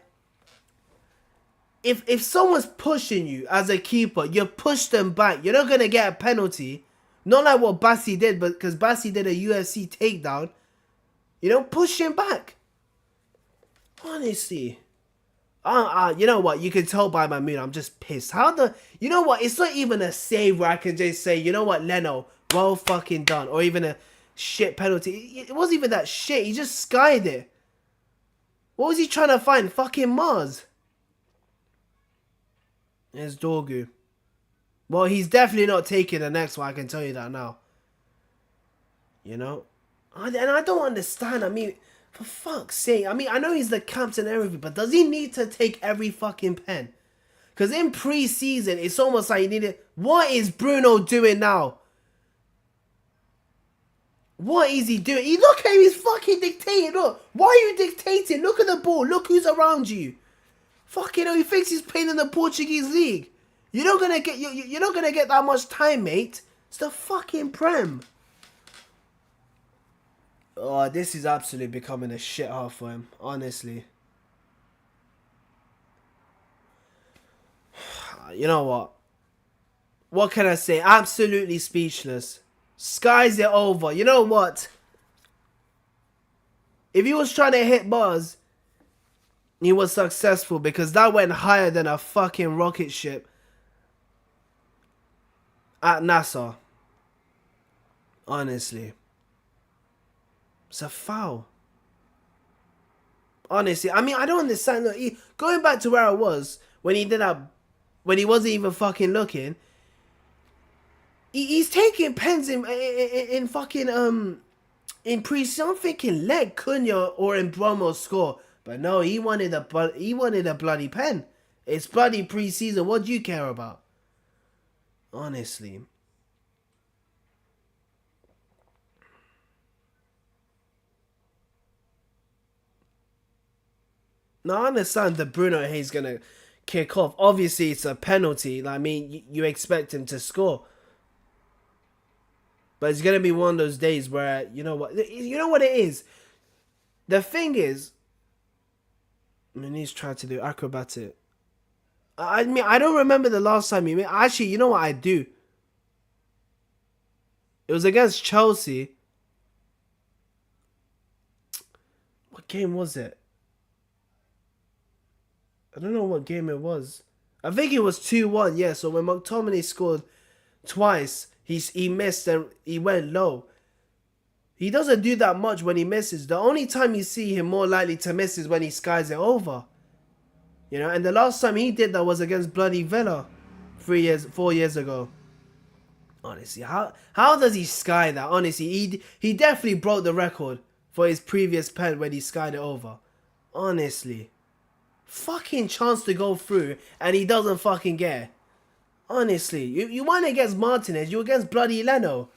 If someone's pushing you as a keeper, you push them back. You're not gonna get a penalty. Not like what Bassi did, but because Bassi did a UFC takedown. You know, push him back. Honestly. You know what? You can tell by my mood, I'm just pissed. You know what? It's not even a save where I can just say, you know what, Leno, well fucking done. Or even a shit penalty. It wasn't even that shit. He just skied it. What was he trying to find? Fucking Mars. There's Dorgu. Well, he's definitely not taking the next one. I can tell you that now. You know? And I don't understand. I mean, for fuck's sake. I mean, I know he's the captain and everything, but does he need to take every fucking pen? Because in pre-season, it's almost like he needed... What is Bruno doing now? What is he doing? Look at him, he's fucking dictating. Look, why are you dictating? Look at the ball. Look who's around you. Fucking hell, he thinks he's playing in the Portuguese league. You're not gonna get that much time, mate. It's the fucking Prem. Oh, this is absolutely becoming a shithole for him, honestly. You know what? What can I say? Absolutely speechless. Skies it over. You know what? If he was trying to hit Buzz, he was successful because that went higher than a fucking rocket ship at NASA. Honestly. It's a foul. Honestly, I mean, I don't understand. Look, going back to where I was when he did that, when he wasn't even fucking looking. He's taking pens in fucking in pre-season. I'm thinking let Cunha or Mbromo score, but no, he wanted a bloody pen. It's bloody pre-season. What do you care about? Honestly. Now, I understand that Bruno Hayes gonna kick off. Obviously, it's a penalty. I mean, you expect him to score. But it's gonna be one of those days where, you know what it is? The thing is, I mean, he's trying to do acrobatic. I mean, I don't remember the last time he made... Actually, you know what I do? It was against Chelsea. What game was it? I don't know what game it was. I think it was 2-1, yeah. So when McTominay scored twice, he missed and he went low. He doesn't do that much when he misses. The only time you see him more likely to miss is when he skies it over. You know, and the last time he did that was against bloody Villa 4 years ago. Honestly, how does he sky that? Honestly, he definitely broke the record for his previous pen when he skied it over. Honestly. Fucking chance to go through and he doesn't fucking get it. Honestly, you weren't against Martinez, you were against bloody Leno.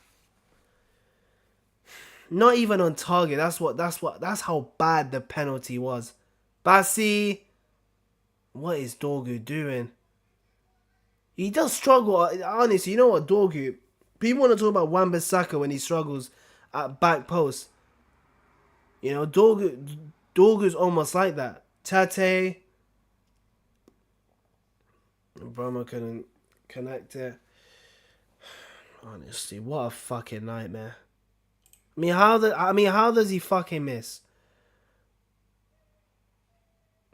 Not even on target. That's how bad the penalty was. Bassi, what is Dorgu doing? He does struggle. Honestly, you know what, Dorgu? People want to talk about Wan-Bissaka when he struggles at back post. You know, Dorgu's almost like that. Tate, Brahma couldn't connect it. Honestly, what a fucking nightmare. How does he fucking miss?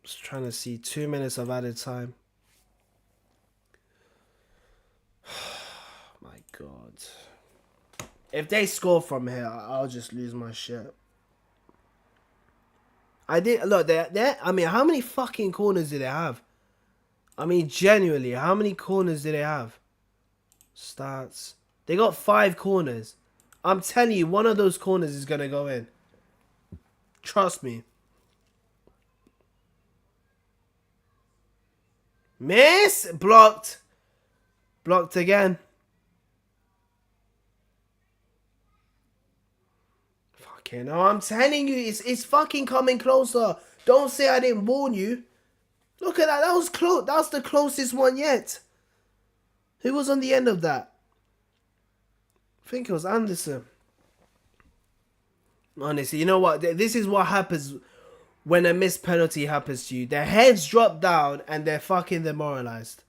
Just trying to see 2 minutes of added time. My God. If they score from here, I'll just lose my shit. How many fucking corners do they have? Genuinely, how many corners do they have? Stats. They got 5 corners. I'm telling you, one of those corners is going to go in. Trust me. Miss! Blocked. Blocked again. Fucking hell, I'm telling you, it's fucking coming closer. Don't say I didn't warn you. Look at that. That was close. That's the closest one yet. Who was on the end of that? I think it was Anderson. Honestly, you know what? This is what happens when a missed penalty happens to you. Their heads drop down and they're fucking demoralized.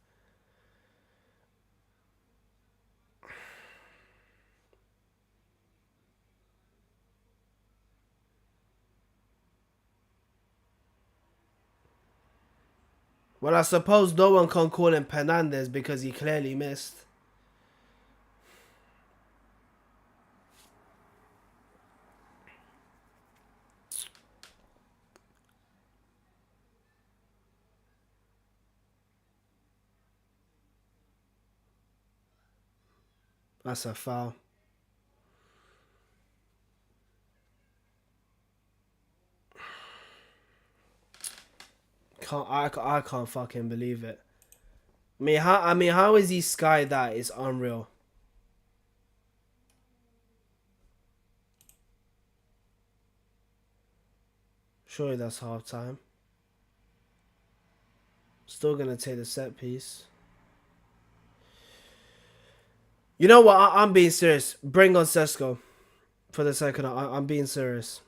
Well, I suppose no one can call him Penandes because he clearly missed. That's a foul. I can't fucking believe it. How is he Sky that? It's unreal. Surely that's half time. Still gonna take the set piece. You know what? I'm being serious. Bring on Sesko for the second. I'm being serious.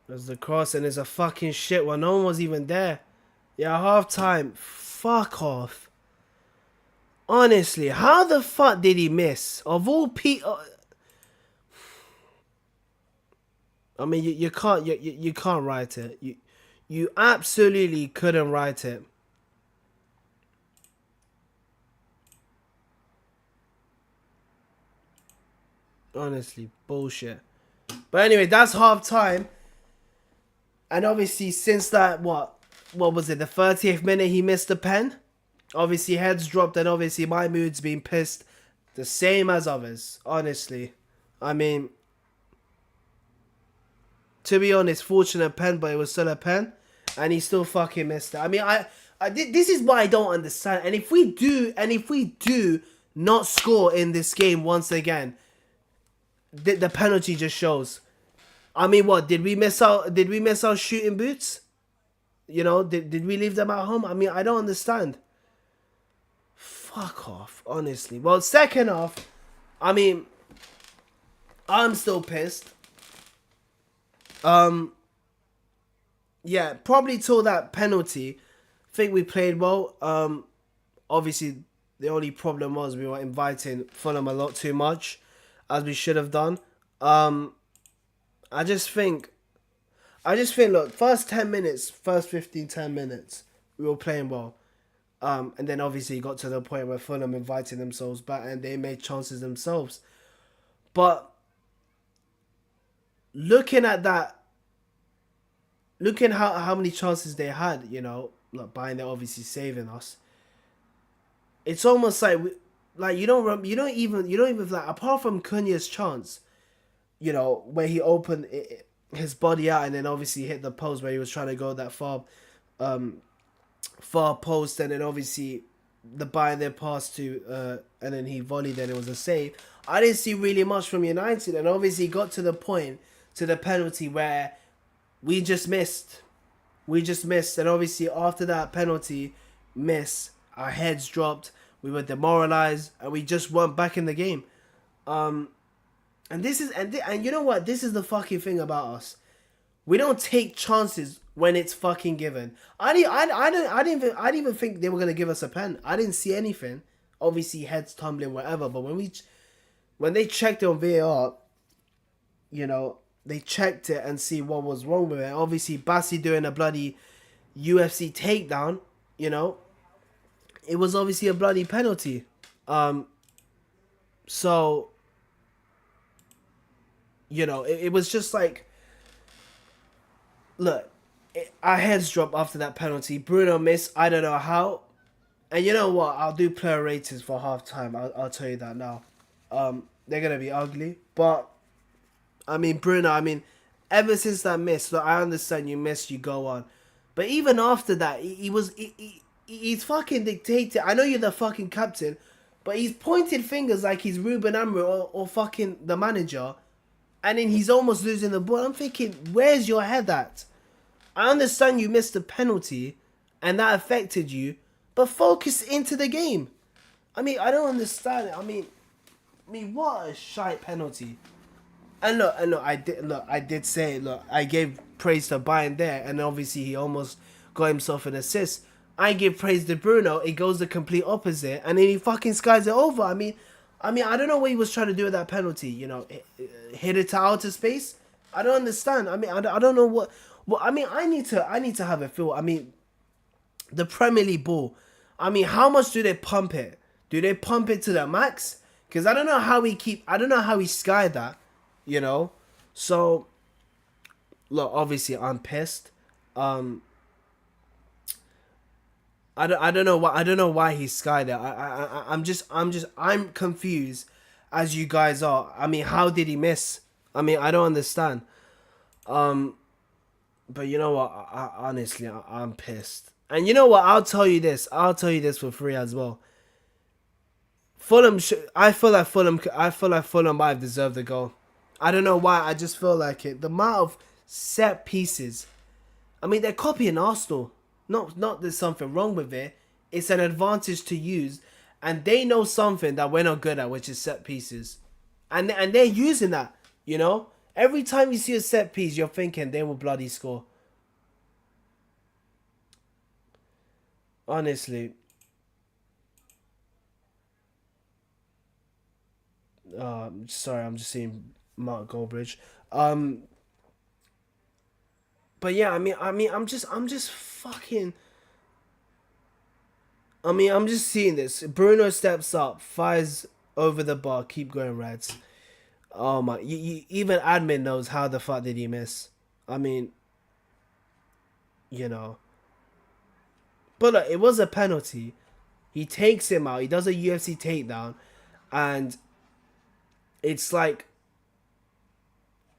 There's the cross and there's a fucking shit one. No one was even there. Yeah, half time. Fuck off. Honestly, how the fuck did he miss? Of all people, you can't write it. You absolutely couldn't write it. Honestly, bullshit. But anyway, that's half time. And obviously, since that, what was it? The 30th minute, he missed the pen. Obviously, heads dropped, and obviously, my mood's been pissed. The same as others, honestly. To be honest, fortunate pen, but it was still a pen. And he still fucking missed it. This is what I don't understand. And if we do not score in this game once again, the penalty just shows. What did we miss out? Did we miss our shooting boots? You know, did we leave them at home? I don't understand. Fuck off, honestly. Well, second half, I'm still pissed. Yeah, probably till that penalty. I think we played well. Obviously, the only problem was we were inviting Fulham a lot too much, as we should have done. I just think, look, first 10 minutes, first 15, 10 minutes, we were playing well. And then obviously it got to the point where Fulham invited themselves back and they made chances themselves. But looking at that, looking how many chances they had, like Bayern, they're obviously saving us. It's almost like like you don't even like, apart from Cunha's chance, you know, where he opened his body out and then obviously hit the post where he was trying to go that far post, and then obviously the buy their pass to and then he volleyed and it was a save. I didn't see really much from United, and obviously got to the point, to the penalty where we just missed. And obviously after that penalty miss, our heads dropped, we were demoralized, and we just weren't back in the game. And this is and you know what? This is the fucking thing about us. We don't take chances when it's fucking given. I didn't even think they were gonna give us a pen. I didn't see anything. Obviously heads tumbling, whatever. But when they checked it on VAR, you know, they checked it and see what was wrong with it. Obviously Bassi doing a bloody UFC takedown. You know, it was obviously a bloody penalty. So, you know, it was just like, look, our heads dropped after that penalty. Bruno missed, I don't know how. And you know what? I'll do player ratings for halftime. I'll tell you that now. They're going to be ugly. But, I mean, Bruno, ever since that miss, look, I understand you missed, you go on. But even after that, he's fucking dictated. I know you're the fucking captain, but he's pointed fingers like he's Ruben Amorim or fucking the manager. And then he's almost losing the ball. I'm thinking, where's your head at? I understand you missed the penalty and that affected you, but focus into the game. I don't understand it. I mean, what a shite penalty. And look, I did say, look, I gave praise to Bayern there, and obviously he almost got himself an assist. I give praise to Bruno, it goes the complete opposite, and then he fucking skies it over. I don't know what he was trying to do with that penalty. You know, hit it to outer space. I don't understand. I don't know what. I need to have a feel. The Premier League ball. How much do they pump it? Do they pump it to the max? Because I don't know how he skied that. You know, so look. Obviously, I'm pissed. I don't know why he skied it. I'm confused, as you guys are. How did he miss? I don't understand. But you know what? Honestly, I'm pissed. And you know what? I'll tell you this for free as well. I feel like Fulham might have deserved the goal. I don't know why. I just feel like it. The amount of set pieces. They're copying Arsenal. Not there's something wrong with it. It's an advantage to use, and they know something that we're not good at, which is set pieces, and they're using that. You know, every time you see a set piece, you're thinking they will bloody score. Honestly. Sorry, I'm just seeing Mark Goldbridge. But yeah, I'm just fucking. I'm just seeing this. Bruno steps up, fires over the bar, keep going Reds. Oh my, even admin knows how the fuck did he miss. You know. But look, it was a penalty. He takes him out. He does a UFC takedown, and it's like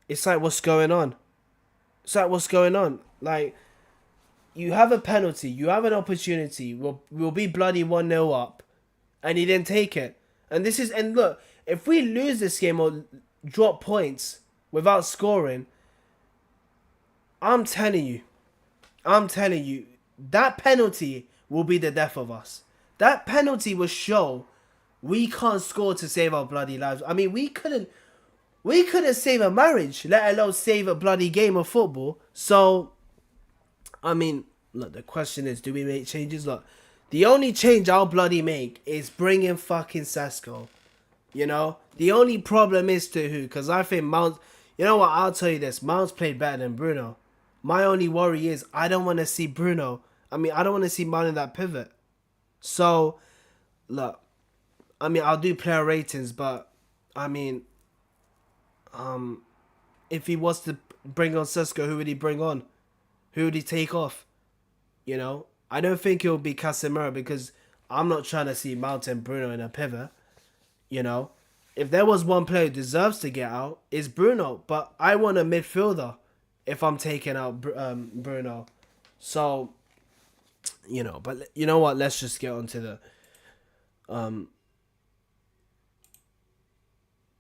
what's going on? What's going on? Like, you have a penalty, you have an opportunity. We'll be bloody 1-0 up, and he didn't take it. And look, if we lose this game or drop points without scoring, I'm telling you, that penalty will be the death of us. That penalty will show we can't score to save our bloody lives. We couldn't save a marriage, let alone save a bloody game of football. So, look, the question is, do we make changes? Look, the only change I'll bloody make is bring in fucking Sesko. You know? The only problem is to who? Because I think Mount... You know what? I'll tell you this. Mount's played better than Bruno. My only worry is I don't want to see Bruno. I don't want to see Mount in that pivot. So, look. I'll do player ratings, but... if he was to bring on Sesko, who would he bring on? Who would he take off? You know? I don't think it will be Casemiro, because I'm not trying to see Mount and Bruno in a pivot. You know, if there was one player who deserves to get out, it's Bruno. But I want a midfielder if I'm taking out Bruno. So, you know, but you know what? Let's just get on to the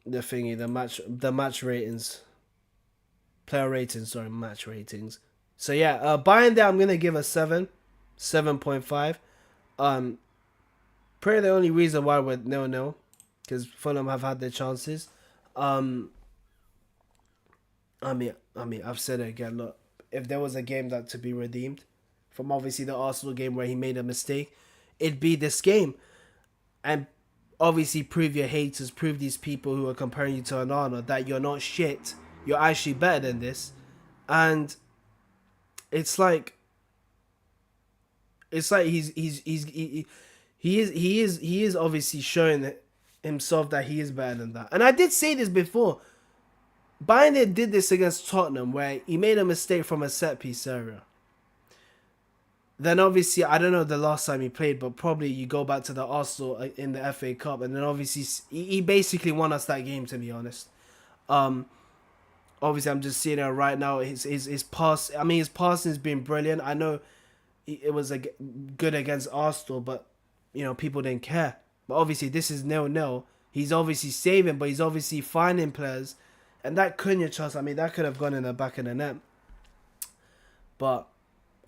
thingy, the match ratings, player ratings. Sorry, match ratings. So yeah, Bayern there, I'm gonna give a 7.5. Probably the only reason why we're 0-0, because Fulham have had their chances. I mean, I've said it again. Look, if there was a game that to be redeemed from obviously the Arsenal game where he made a mistake, it'd be this game. And obviously prove your haters, prove these people who are comparing you to Onana that you're not shit. You're actually better than this. And it's like he is obviously showing himself that he is better than that. And I did say this before. Bayern did this against Tottenham where he made a mistake from a set piece area. Then obviously, I don't know the last time he played, but probably you go back to the Arsenal in the FA Cup, and then obviously he basically won us that game, to be honest. Obviously, I'm just seeing it right now. His pass, I mean, his passing has been brilliant. I know it was good against Arsenal, but you know people didn't care. But obviously, this is 0-0. He's obviously saving, but he's obviously finding players, and that Cunha chance, I mean, that could have gone in the back of the net. But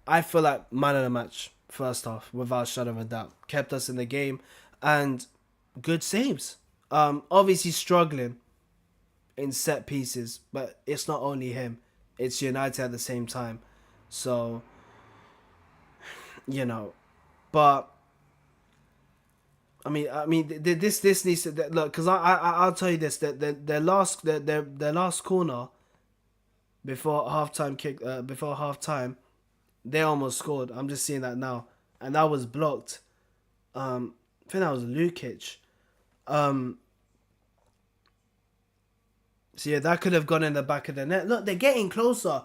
I feel like man of the match, first half, without a shadow of a doubt. Kept us in the game and good saves. Obviously struggling in set pieces, but it's not only him. It's United at the same time. So, you know, but I mean, this needs to look, because I'll tell you this, that their last corner before halftime, they almost scored. I'm just seeing that now. And that was blocked. I think that was Lukic. So yeah, that could have gone in the back of the net. Look, they're getting closer.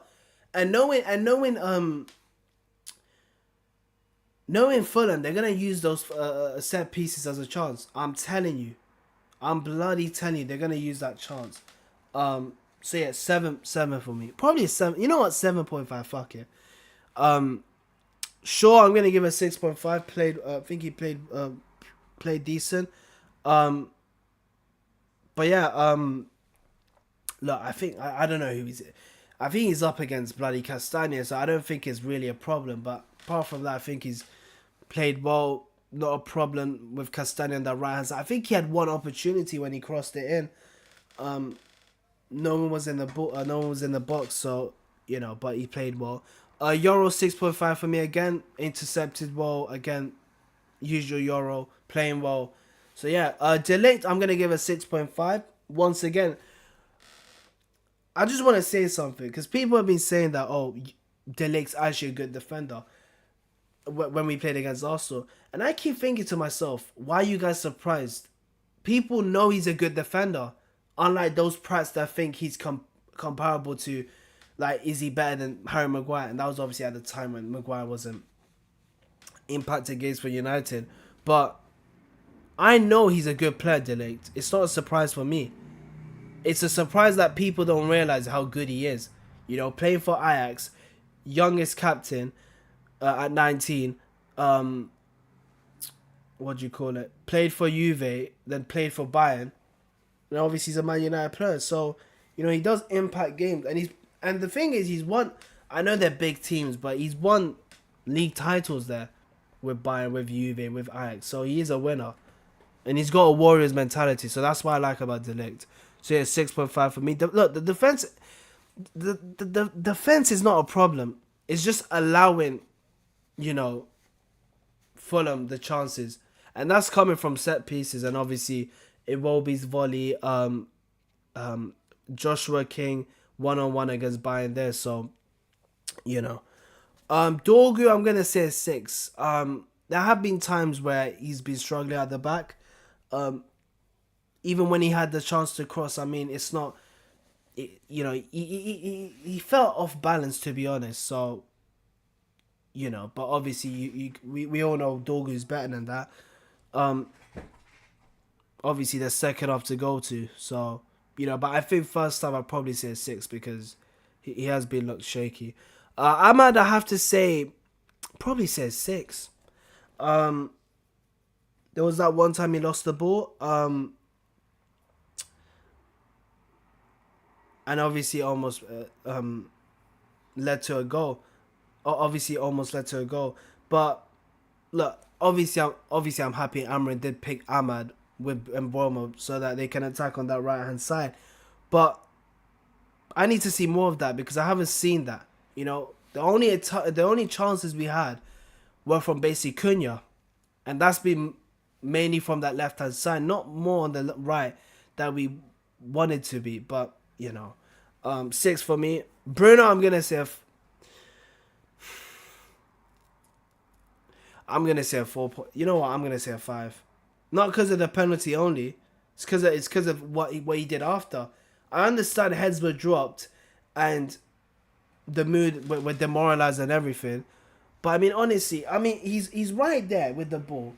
And knowing Fulham, they're gonna use those set pieces as a chance. I'm telling you. I'm bloody telling you, they're gonna use that chance. So yeah, 7 for me. Probably a 7. You know what? 7.5, fuck it. Sure, I'm gonna give a 6.5. I think he played decent. But yeah, look, I think I don't know who he's. I think he's up against bloody Castagna, so I don't think it's really a problem. But apart from that, I think he's played well. Not a problem with Castagna on the right hand side. I think he had one opportunity when he crossed it in. No one was in the box, so you know. But he played well. Euro 6.5 for me again. Intercepted well again. Usual Euro, playing well. So yeah, De Ligt, I'm gonna give a 6.5. Once again, I just want to say something because people have been saying that De Ligt's actually a good defender when we played against Arsenal, and I keep thinking to myself, why are you guys surprised? People know he's a good defender, unlike those prats that think he's comparable to, like, is he better than Harry Maguire? And that was obviously at the time when Maguire wasn't impacted games for United. But I know he's a good player, De Ligt. It's not a surprise for me. It's a surprise that people don't realise how good he is. You know, playing for Ajax, youngest captain at 19. What do you call it? Played for Juve, then played for Bayern. And obviously he's a Man United player. So, you know, he does impact games. And the thing is, he's won. I know they're big teams, but he's won league titles there with Bayern, with Juve, with Ajax. So he is a winner, and he's got a Warriors mentality. So that's what I like about De Ligt. So yeah, 6.5 for me. Look, the defense, the defense is not a problem. It's just allowing, you know, Fulham the chances, and that's coming from set pieces, and obviously Iwobi's volley, Joshua King 1-on-1 against Bayern there. So, you know, Dorgu, I'm gonna say a 6. There have been times where he's been struggling at the back. Even when he had the chance to cross, I mean, it's not, you know, he felt off balance, to be honest. So, you know, but obviously we all know Dorgu's better than that. obviously the second half to go to. So, but I think first time I'd probably say a 6 because he has been looked shaky. Ahmad, I have to say, probably says 6. Um, there was that one time he lost the ball. And obviously almost led to a goal. Obviously almost led to a goal. But look, obviously I'm happy Amrin did pick Ahmad with Mboma so that they can attack on that right hand side. But I need to see more of that because I haven't seen that. The only chances we had were from basically Cunha, and that's been mainly from that left hand side, not more on the right that we wanted to be. But 6 for me. Bruno, I'm gonna say a 4 point. You know what? I'm gonna say a 5. Not because of the penalty only. It's because of what he did after. I understand heads were dropped, and the mood were demoralized and everything. But I mean, honestly, he's right there with the ball.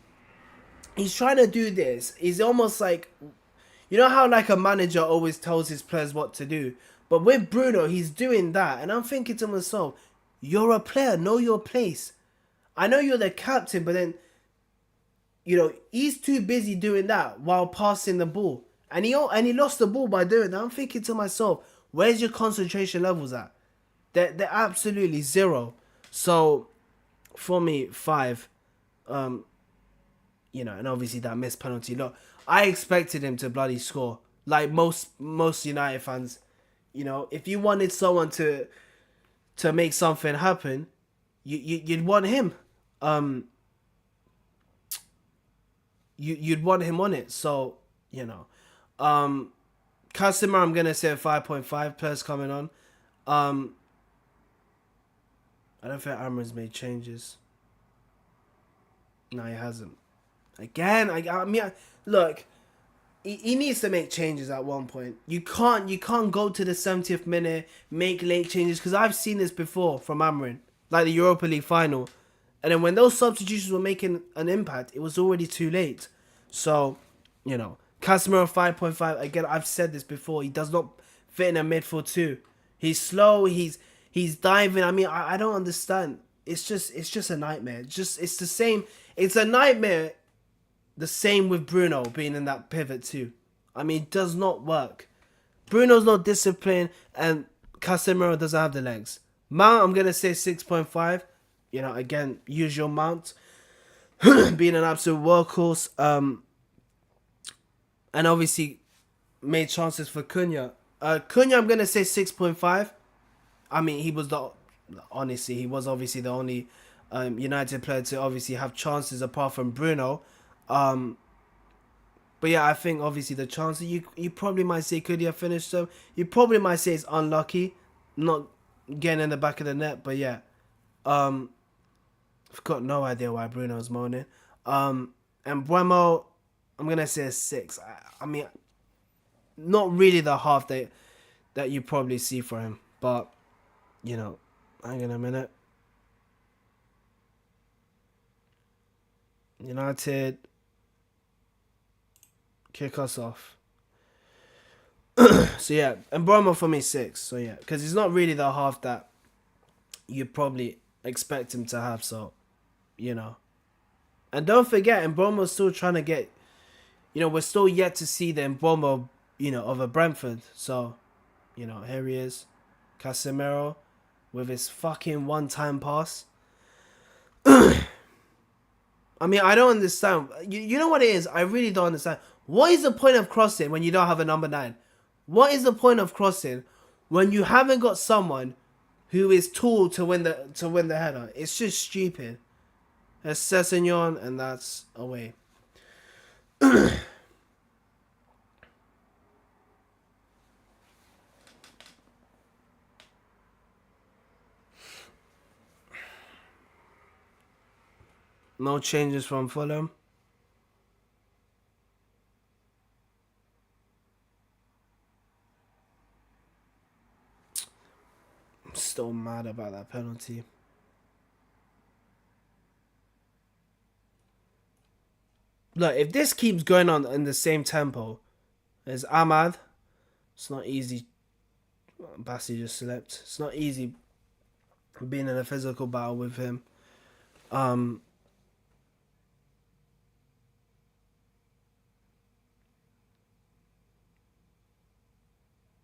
He's trying to do this. He's almost like, how like a manager always tells his players what to do. But with Bruno, he's doing that, and I'm thinking to myself, you're a player, know your place. I know you're the captain, but then, he's too busy doing that while passing the ball. And he lost the ball by doing that. I'm thinking to myself, where's your concentration levels at? They're absolutely 0. So, for me, 5. And obviously that missed penalty. Look, I expected him to bloody score. Like most United fans, if you wanted someone to make something happen, you'd want him. You'd want him on it. So, Casimir, I'm gonna say a 5.5. Players coming on. I don't think Amra's made changes. No, he hasn't. Again, I mean, look, he needs to make changes at one point. You can't go to the 70th minute, make late changes, because I've seen this before from Amrin, like the Europa League final. And then when those substitutions were making an impact, it was already too late. So, Casemiro 5.5, again, I've said this before, he does not fit in a midfield too. He's slow, he's diving. I mean, I don't understand. It's just a nightmare. It's the same. It's a nightmare. The same with Bruno being in that pivot too. I mean, it does not work. Bruno's not disciplined, and Casemiro doesn't have the legs. Mount, I'm gonna say 6.5. Again, usual Mount being an absolute workhorse. And obviously made chances for Cunha. Cunha, I'm gonna say 6.5. I mean, he was obviously the only United player to obviously have chances apart from Bruno. But yeah, I think obviously the chances you probably might say could he have finished them. You probably might say it's unlucky, not getting in the back of the net. But yeah, I've got no idea why Bruno's moaning. And Buemo, I'm gonna say a 6. I mean, not really the half that you probably see for him, but hang on a minute. United kick us off. So yeah, and Broma for me 6. So yeah, because he's not really the half that you probably expect him to have. So, and don't forget, Mbromo's still trying to get. We're still yet to see the Mbromo, of a Brentford. So, here he is, Casemiro, with his fucking one-time pass. I mean, I don't understand. You know what it is? I really don't understand. What is the point of crossing when you don't have a number 9? What is the point of crossing when you haven't got someone who is tall to win the header? It's just stupid. It's Sessegnon, and that's away. No changes from Fulham. I'm still mad about that penalty. Look, if this keeps going on in the same tempo as Ahmad, it's not easy. Bassi just slipped. It's not easy being in a physical battle with him.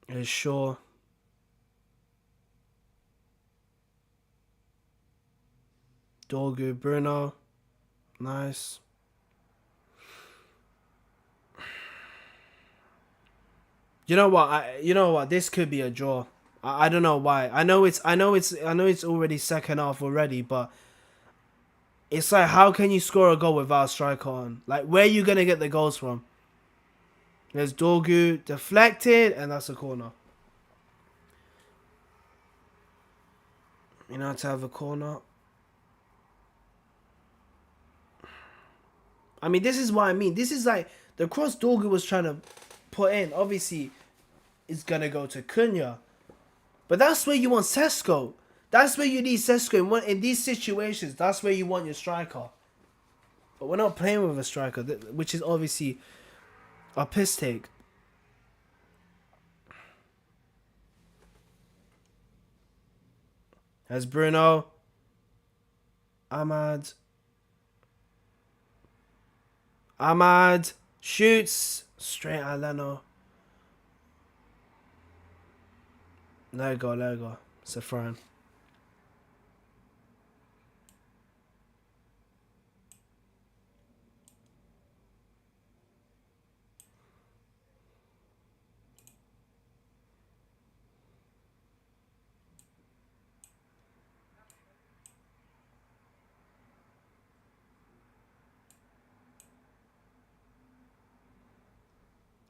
It's sure. Dorgu, Bruno. Nice. You know what? This could be a draw. I don't know why. I know it's already second half already, but it's like, how can you score a goal without a striker on? Like, where are you gonna get the goals from? There's Dorgu deflected, and that's a corner. You know, to have a corner. I mean, this is what I mean. This is like the cross Dorgu was trying to put in. Obviously, it's gonna go to Cunha, but that's where you want Sesko. That's where you need Sesko in these situations. That's where you want your striker. But we're not playing with a striker, which is obviously a piss take. There's Bruno. Ahmad shoots straight at Leno. Let it go. It's a throw.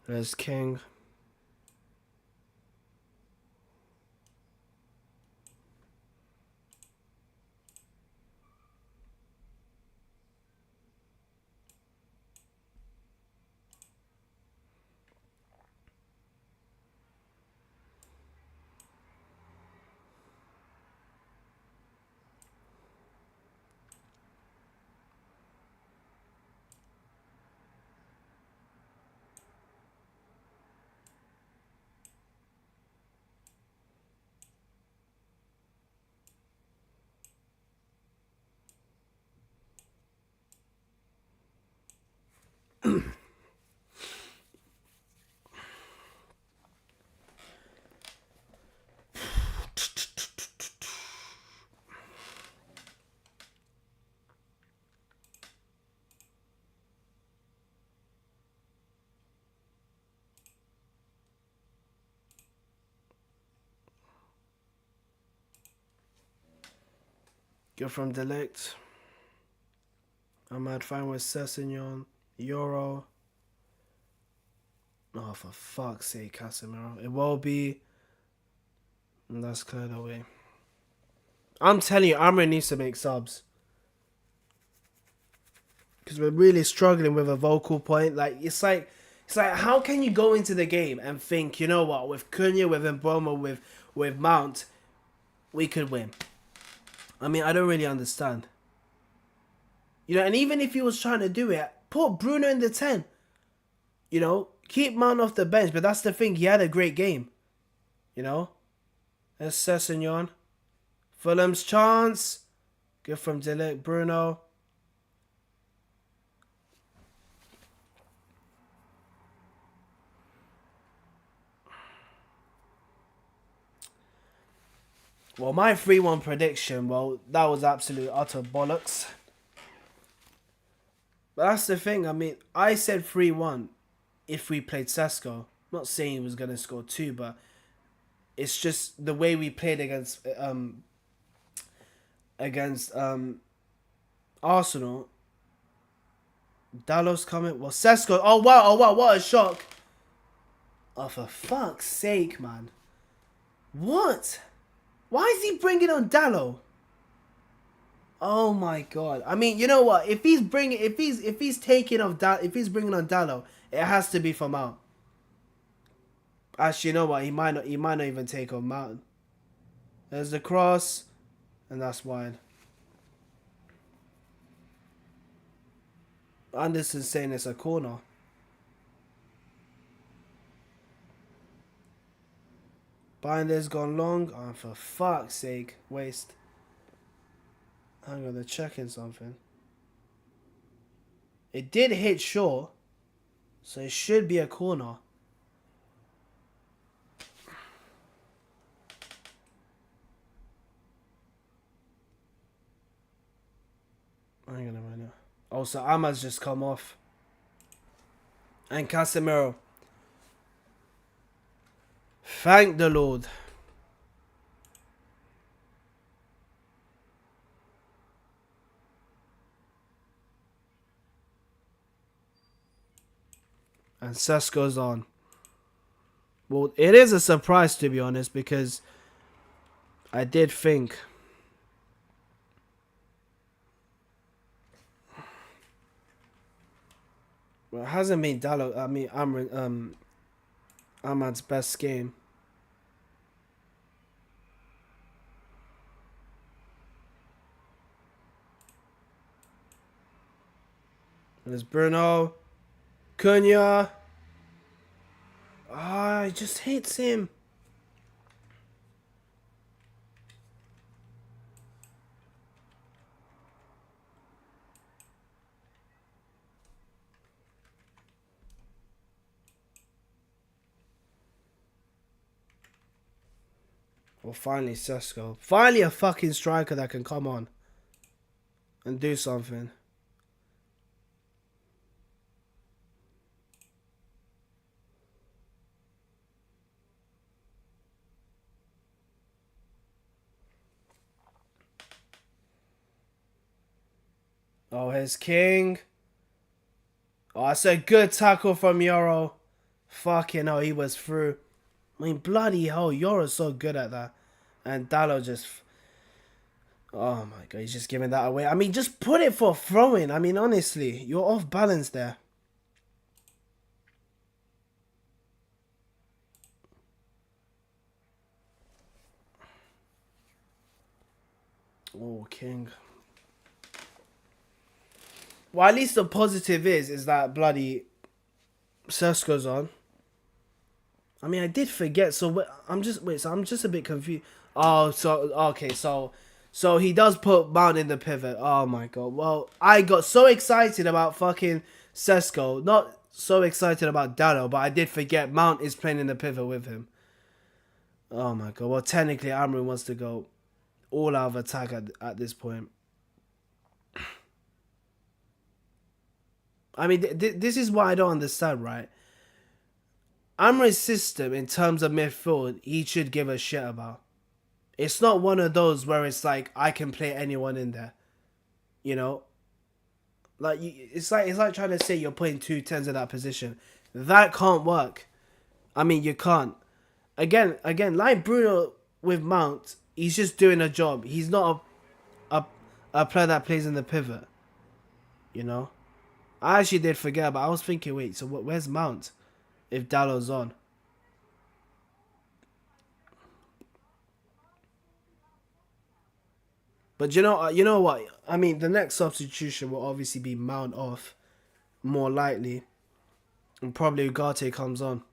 There's King. Go from Delict. Ahmad fine with Sessignon. Euro. Oh, for fuck's sake, Casemiro. It will be. And that's cleared away. I'm telling you, Amrin needs to make subs. Because we're really struggling with a vocal point. Like, it's like, how can you go into the game and think, you know what, with Cunha, with Mboma, with Mount, we could win. I mean, I don't really understand. You know, and even if he was trying to do it, put Bruno in the 10. You know, keep Mount off the bench. But that's the thing, he had a great game. You know? There's Sessignon. Fulham's chance. Good from Delict, Bruno. Well, my 3-1 prediction, well, that was absolute utter bollocks. But that's the thing, I mean, I said 3-1 if we played Sesko. I'm not saying he was going to score 2, but it's just the way we played against Arsenal. Dallow's coming. Well, Sesko. Oh, wow, what a shock. Oh, for fuck's sake, man. What? Why is he bringing on Dallow? Oh my god! I mean, you know what? If he's bringing on Dallow, it has to be for Mount. Actually, you know what? He might not even take on Mount. There's the cross, and that's wide. Anderson's saying it's a corner. Binder's gone long. Oh, for fuck's sake. Waste. Hang on, they're checking something. It did hit Shaw, so it should be a corner. Hang on a minute. Oh, so Ahmad's just come off. And Casemiro. Thank the Lord. And Sesko's on. Well, it is a surprise, to be honest, because I did think... Well, it hasn't been Ahmad's best game. There's Bruno. Cunha. Ah, he just hits him. Well, finally Sesko. Finally a fucking striker that can come on and do something. Oh, here's King. Oh, it's a good tackle from Yoro. Fucking hell, he was through. I mean, bloody hell, Yoro's so good at that. And Dallo just... Oh my god, he's just giving that away. I mean, just put it for throwing. I mean, honestly, you're off balance there. Oh, King. Well, at least the positive is that bloody Sesko's on. I mean, I did forget. So I'm just a bit confused. Oh, so okay, so he does put Mount in the pivot. Oh my god. Well, I got so excited about fucking Sesko, not so excited about Dallo, but I did forget Mount is playing in the pivot with him. Oh my god. Well, technically, Amrin wants to go all out of attack at this point. I mean, this is what I don't understand, right? Amrin's system, in terms of midfield, he should give a shit about. It's not one of those where it's like, I can play anyone in there. You know? Like, it's like trying to say you're putting 2 10s in that position. That can't work. I mean, you can't. Again, like Bruno with Mount, he's just doing a job. He's not a player that plays in the pivot. You know? I actually did forget, but I was thinking, wait, so where's Mount if Dallo's on? But you know what? I mean, the next substitution will obviously be Mount off, more likely, and probably Ugarte comes on.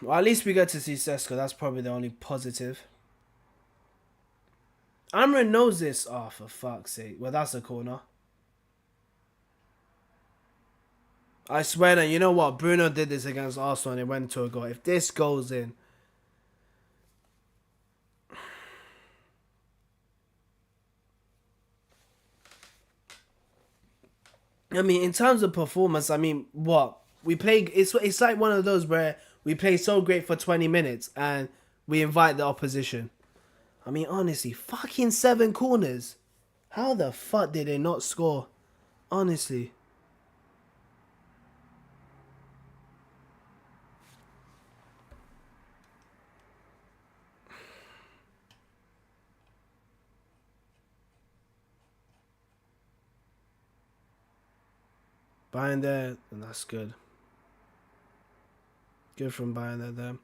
Well, at least we get to see Sesko. That's probably the only positive. Amrin knows this. Oh, for fuck's sake. Well, that's a corner. I swear that, you know what? Bruno did this against Arsenal and it went to a goal. If this goes in... I mean, in terms of performance, I mean, what? We play... It's like one of those where we play so great for 20 minutes and we invite the opposition. I mean, honestly, fucking 7 corners. How the fuck did they not score? Honestly. Behind there, and that's good. Good from Bayern there.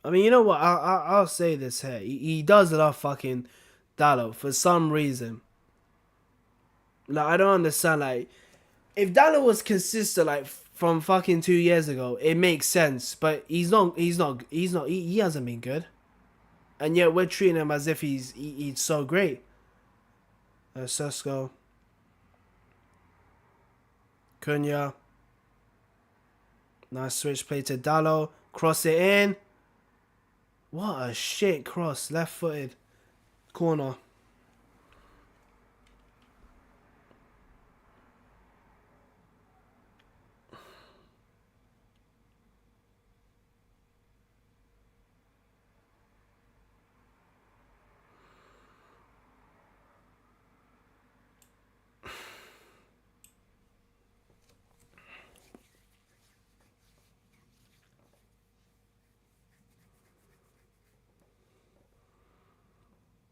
I mean, you know what? I'll say this here. He does love fucking Dallo for some reason. Like, I don't understand. Like, if Dallo was consistent, like from fucking 2 years ago, it makes sense. But he's not. He hasn't been good, and yet we're treating him as if he's so great. Sesko, Cunha. Nice switch play to Dallo. Cross it in. What a shit cross. Left footed. Corner.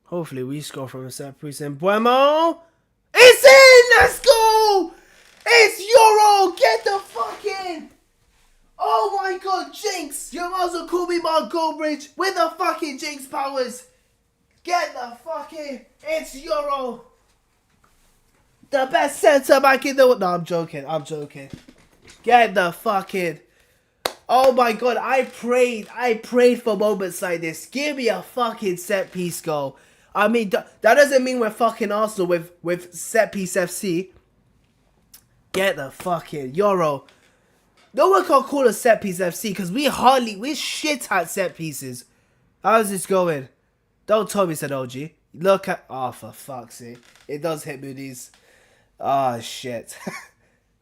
Hopefully we score from a set piece. And Buemo! It's in! Let's go! It's Euro! Get the fuck in! Oh my god, Jinx! You might as well call me Mark Goldbridge with the fucking Jinx powers! Get the fuck in! It's Euro! The best centre back in the world. No, I'm joking. Get the fuck in. Oh my god, I prayed for moments like this. Give me a fucking set piece goal. I mean, that doesn't mean we're fucking Arsenal with set piece FC. Get the fucking Euro. No one can call us set piece FC because we're shit at set pieces. How's this going? Don't tell me it's an OG. Look at, oh for fuck's sake. It does hit Moody's. Oh shit.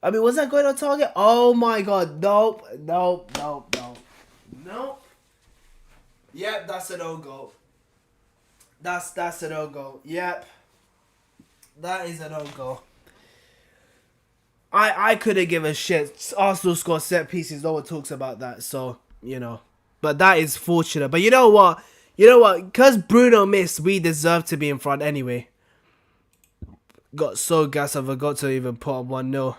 I mean, was that going on target? Oh my god, nope. Yep, that's an own goal. That's an own goal. Yep. That is an own goal. I couldn't give a shit. Arsenal score set pieces. No one talks about that. So, you know. But that is fortunate. But you know what? Because Bruno missed, we deserve to be in front anyway. Got so gassed I forgot to even put on 1-0.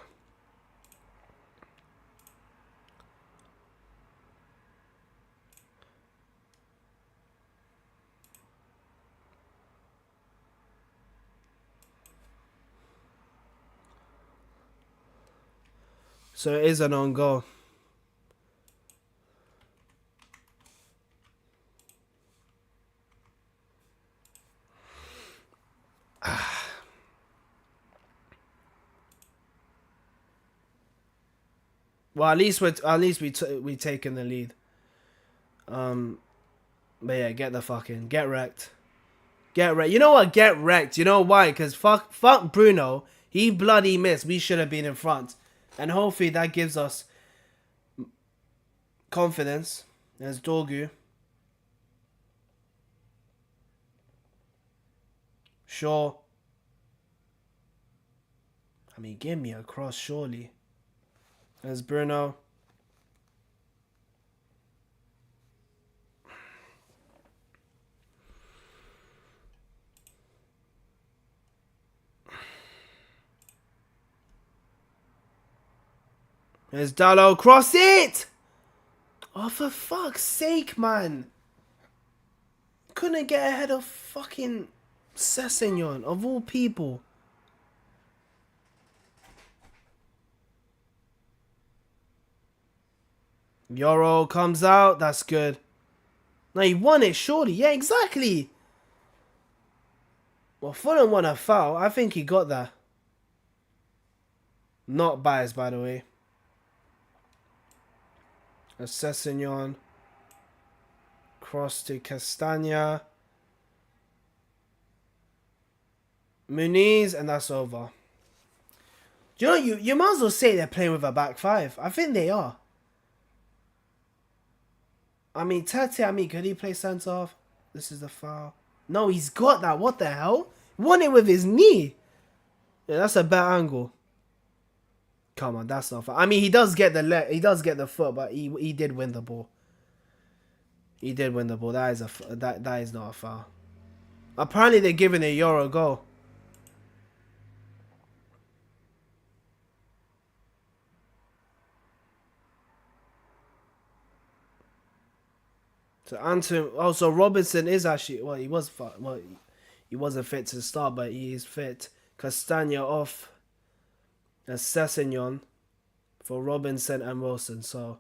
So it is an on goal. Well, at least we taken the lead. But yeah, get wrecked. You know what? Get wrecked. You know why? Because fuck Bruno. He bloody missed. We should have been in front. And hopefully that gives us confidence. There's Dorgu. Sure. I mean, give me a cross, surely. There's Bruno. There's Dallo. Cross it! Oh, for fuck's sake, man. Couldn't get ahead of fucking Sessegnon, of all people. Euro comes out. That's good. No, he won it, surely. Yeah, exactly. Well, Fulham won a foul. I think he got that. Not biased, by the way. Sessegnon. Cross to Castagna. Muniz, and that's over. Do you know, you might as well say they're playing with a back five. I think they are. I mean, Tete, could he play centre half? This is the foul. No, he's got that. What the hell? Won it with his knee. Yeah, that's a bad angle. Come on, that's not foul. I mean, he does get the foot, but he did win the ball. He did win the ball. That is not a foul. Apparently they're giving a Euro a go. So Anton, also Robinson is actually he he wasn't fit to start, but he is fit. Castagna off, and Sessegnon for Robinson and Wilson. So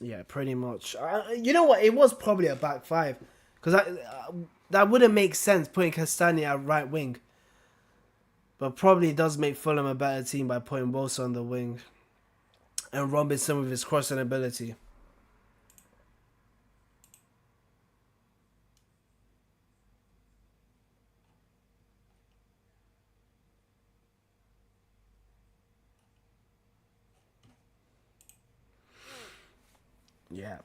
yeah, pretty much. You know what? It was probably a back five because that wouldn't make sense putting Castagna at right wing, but probably does make Fulham a better team by putting Wilson on the wing and Robinson with his crossing ability. Yeah.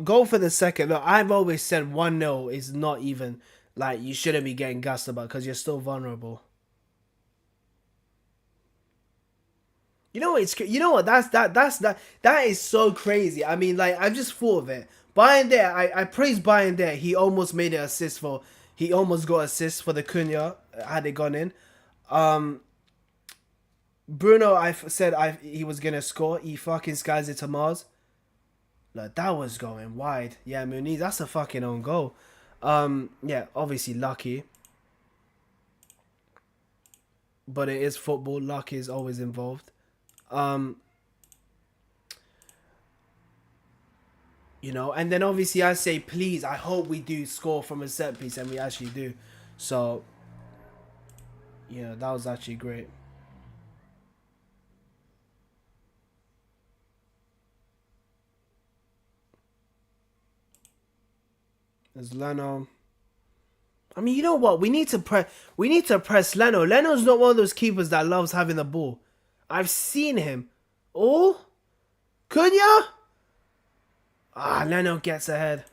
Go for the second. Look, I've always said 1-0 is not even, like, you shouldn't be getting gassed about because you're still vulnerable. You know what? That is so crazy. I mean, like, I just thought of it. Bayern there, I praise Bayern there. He almost made an assist for. He almost got assist for the Cunha had it gone in. Bruno, he was gonna score. He fucking skies it to Mars. Like, that was going wide. Yeah, Muniz, that's a fucking own goal. Yeah, obviously lucky. But it is football. Luck is always involved. You know, and then obviously I say, please, I hope we do score from a set piece, and we actually do. So, yeah, that was actually great. There's Leno. I mean, you know what? We need to press Leno. Leno's not one of those keepers that loves having the ball. I've seen him. Oh, Cunha. Ah, Leno gets ahead.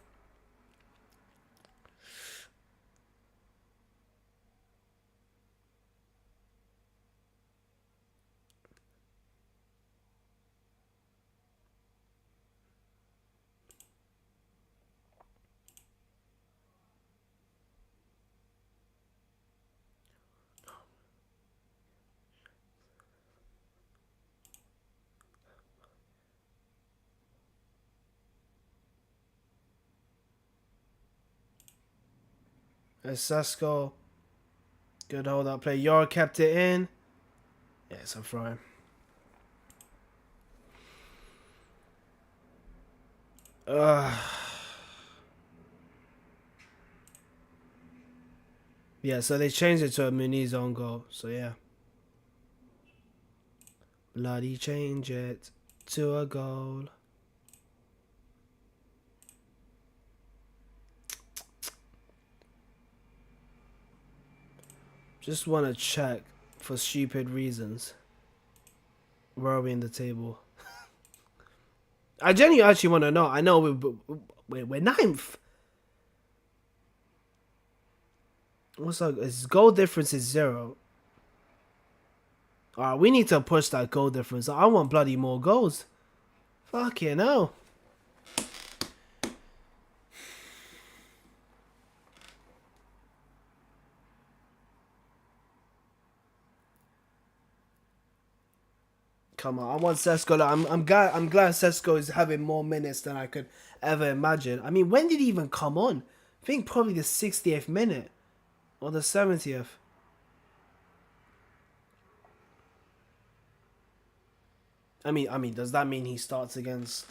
There's Sesko. Good hold up play. Yora kept it in. Yeah, it's a throw. Yeah, so they changed it to a Muniz own goal. So yeah. Bloody change it to a goal. Just want to check for stupid reasons. Where are we in the table? I genuinely actually want to know. I know we're ninth. What's up? His goal difference is 0. Alright, we need to push that goal difference. I want bloody more goals. Fucking hell. Come on, I want Sesko. I'm glad Sesko is having more minutes than I could ever imagine. I mean, when did he even come on? I think probably the 60th minute or the 70th. I mean, does that mean he starts against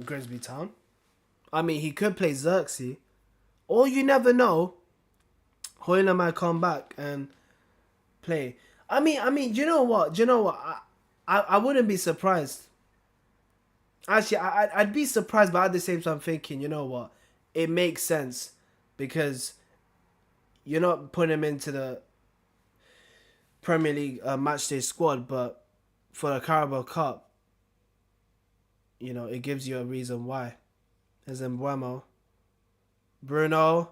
Grimsby Town? I mean, he could play Xerxes, or you never know. Hoyler might come back and play. I mean, do you know what? I wouldn't be surprised. Actually, I'd be surprised, but at the same time, thinking, you know what, it makes sense because you're not putting him into the Premier League matchday squad, but for the Carabao Cup, you know, it gives you a reason why. There's Mbuemo, Bruno.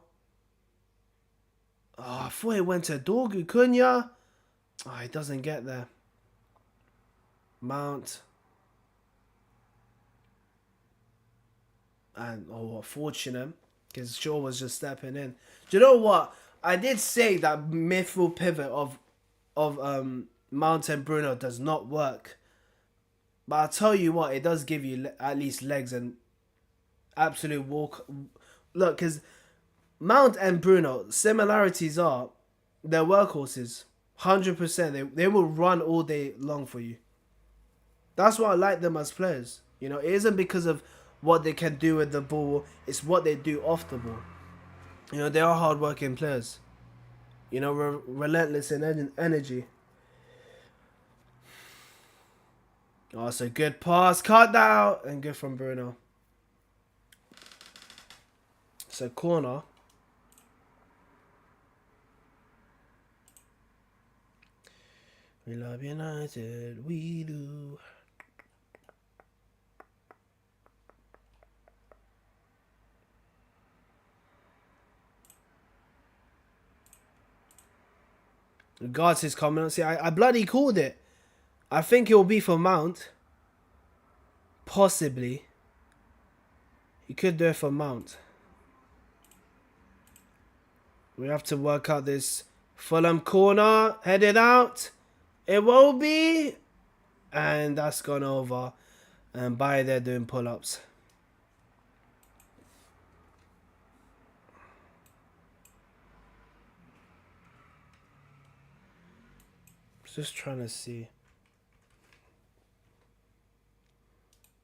Oh, I thought it went to Dorgu Cunha. Oh, he doesn't get there. Mount. And, what fortunate, because Shaw was just stepping in. Do you know what? I did say that midfield pivot of Mount and Bruno does not work. But I'll tell you what, it does give you at least legs and absolute walk. Look, because Mount and Bruno, similarities are they're workhorses. 100%. They will run all day long for you. That's why I like them as players. You know, it isn't because of what they can do with the ball. It's what they do off the ball. You know, they are hard-working players. You know, relentless in energy. Oh, it's a good pass. Cut out. And good from Bruno. It's a corner. We love United. We do. Regards his comment. See, I bloody called it. I think it will be for Mount. Possibly. He could do it for Mount. We have to work out this Fulham corner. Headed out. It will be. And that's gone over. And by there doing pull-ups. Just trying to see.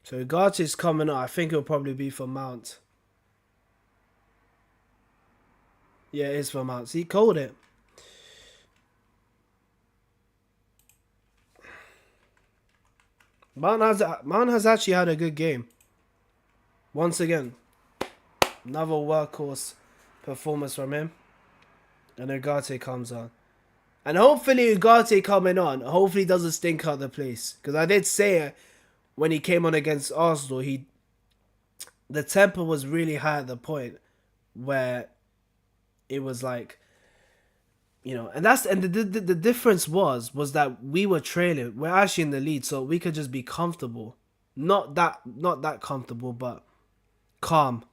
So Ugarte's coming up. I think it'll probably be for Mount. Yeah, it is for Mount. See, he called it. Mount has actually had a good game. Once again. Another workhorse performance from him. And Ugarte comes on. And hopefully Ugarte coming on, hopefully doesn't stink out the place. Because I did say it when he came on against Arsenal, the tempo was really high at the point where it was like, you know, and the difference was that we were trailing. We're actually in the lead, so we could just be comfortable. Not that comfortable, but calm.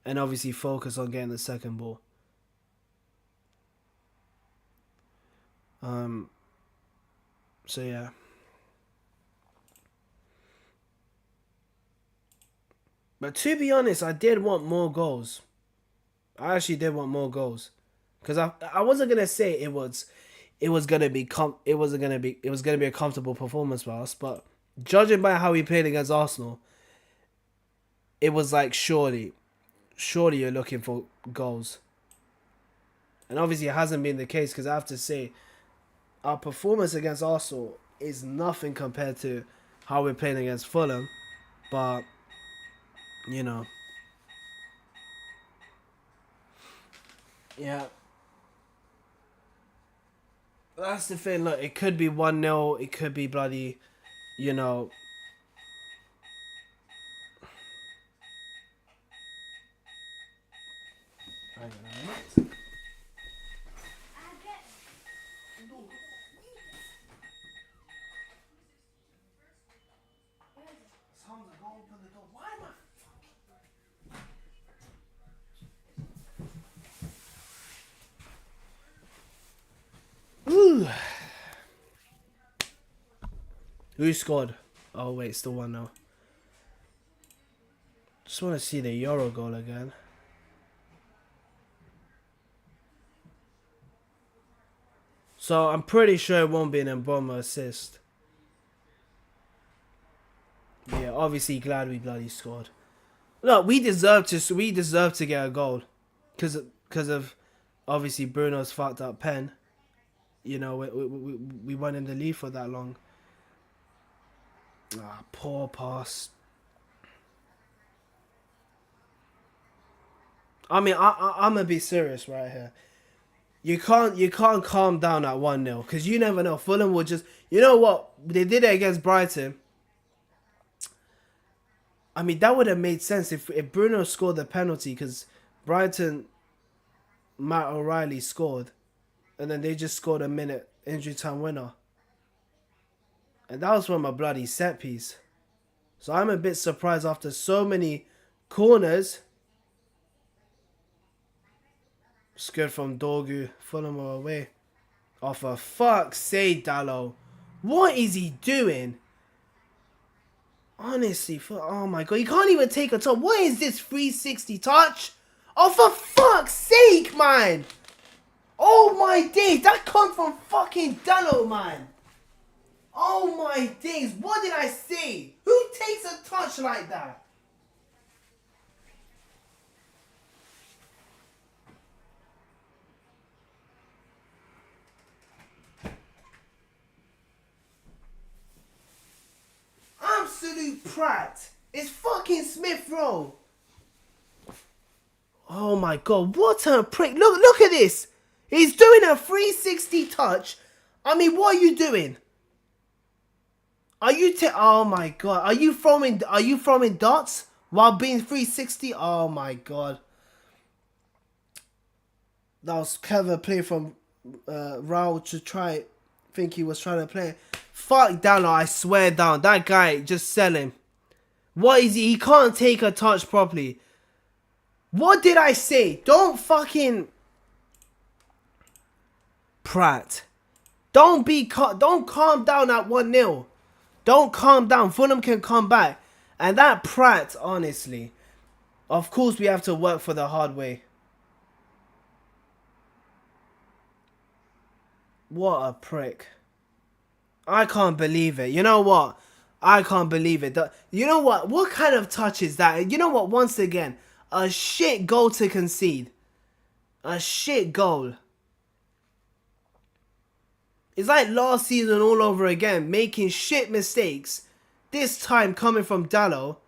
And obviously focus on getting the second ball. So yeah. But to be honest, I did want more goals. I actually did want more goals. Because I wasn't gonna say it was gonna be a comfortable performance for us, but judging by how we played against Arsenal, it was like surely you're looking for goals. And obviously it hasn't been the case, because I have to say our performance against Arsenal is nothing compared to how we're playing against Fulham. But, you know. Yeah. That's the thing. Look, it could be 1-0. It could be bloody, you know. Hang on a minute. Ooh. Who scored? Oh wait, still 1-0. Just want to see the Euro goal again. So I'm pretty sure it won't be an Mboma assist. Yeah, obviously glad we bloody scored. Look, we deserve to get a goal, because of obviously Bruno's fucked up pen. You know, we weren't in the lead for that long. Ah, poor pass. I mean, I'm gonna be serious right here. You can't calm down at 1-0 because you never know. Fulham will just, you know what they did it against Brighton. I mean, that would have made sense if Bruno scored the penalty because Brighton, Matt O'Reilly scored, and then they just scored a minute injury time winner, and that was from a bloody set piece. So I'm a bit surprised after so many corners. It's good from Dorgu. Fulham are away. Oh, for fuck's sake, Dallo. What is he doing? Honestly, oh my god. You can't even take a touch. What is this 360 touch? Oh, for fuck's sake, man. Oh my days. That comes from fucking Dallo, man. Oh my days. What did I say? Who takes a touch like that? Absolute prat. It's fucking Smith Rowe. Oh my god, what a prick. Look at this. He's doing a 360 touch. I mean, what are you doing? Are you oh my god. Are you throwing darts while being 360? Oh my god. That was clever play from Raul to try think he was trying to play. Fuck Dallo, I swear down. That guy, just sell him. What is he? He can't take a touch properly. What did I say? Don't fucking prat. Don't calm down at 1-0. Don't calm down. Fulham can come back. And that prat, honestly. Of course we have to work for the hard way. What a prick. I can't believe it. You know what? I can't believe it. You know what? What kind of touch is that? You know what? Once again, a shit goal to concede. A shit goal. It's like last season all over again, making shit mistakes. This time coming from Dallo.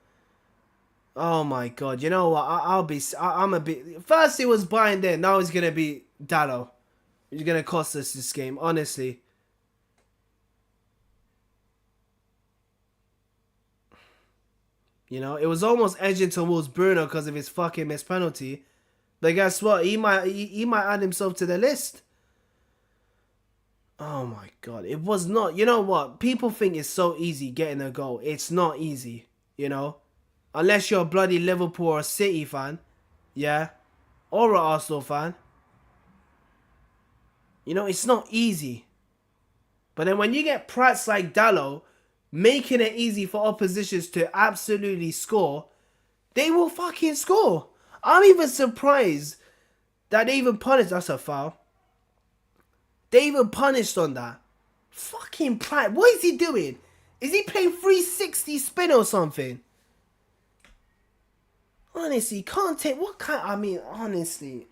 Oh my god, you know what? I'm a bit. First it was Bayern there, now it's gonna be Dallo. He's gonna cost us this game, honestly. You know, it was almost edging towards Bruno because of his fucking missed penalty. But guess what? He might add himself to the list. Oh my god, it was not. You know what? People think it's so easy getting a goal. It's not easy, you know? Unless you're a bloody Liverpool or a City fan, yeah? Or an Arsenal fan. You know, it's not easy. But then when you get prats like Dallo making it easy for oppositions to absolutely score, they will fucking score. I'm even surprised that they even punished. That's a foul. They even punished on that. Fucking prat. What is he doing? Is he playing 360 spin or something? Honestly, can't take. What kind? I mean, honestly.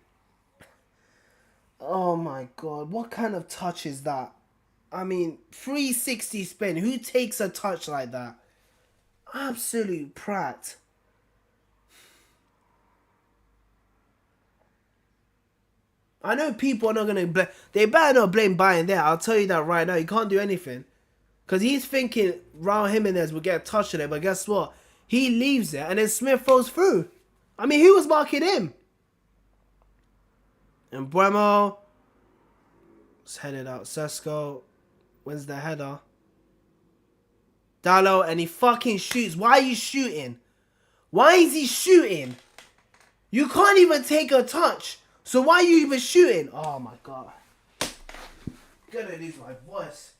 Oh my god. What kind of touch is that? I mean, 360 spin. Who takes a touch like that? Absolute prat. I know people are not going to blame. They better not blame Bayern there. I'll tell you that right now. He can't do anything. Because he's thinking Raul Jimenez will get a touch on it. But guess what? He leaves it. And then Smith throws through. I mean, who was marking him? And Buemo. Let's head it out. Sesko. When's the header? Dallo. And he fucking shoots. Why are you shooting? Why is he shooting? You can't even take a touch. So why are you even shooting? Oh my god. I'm gonna lose my voice.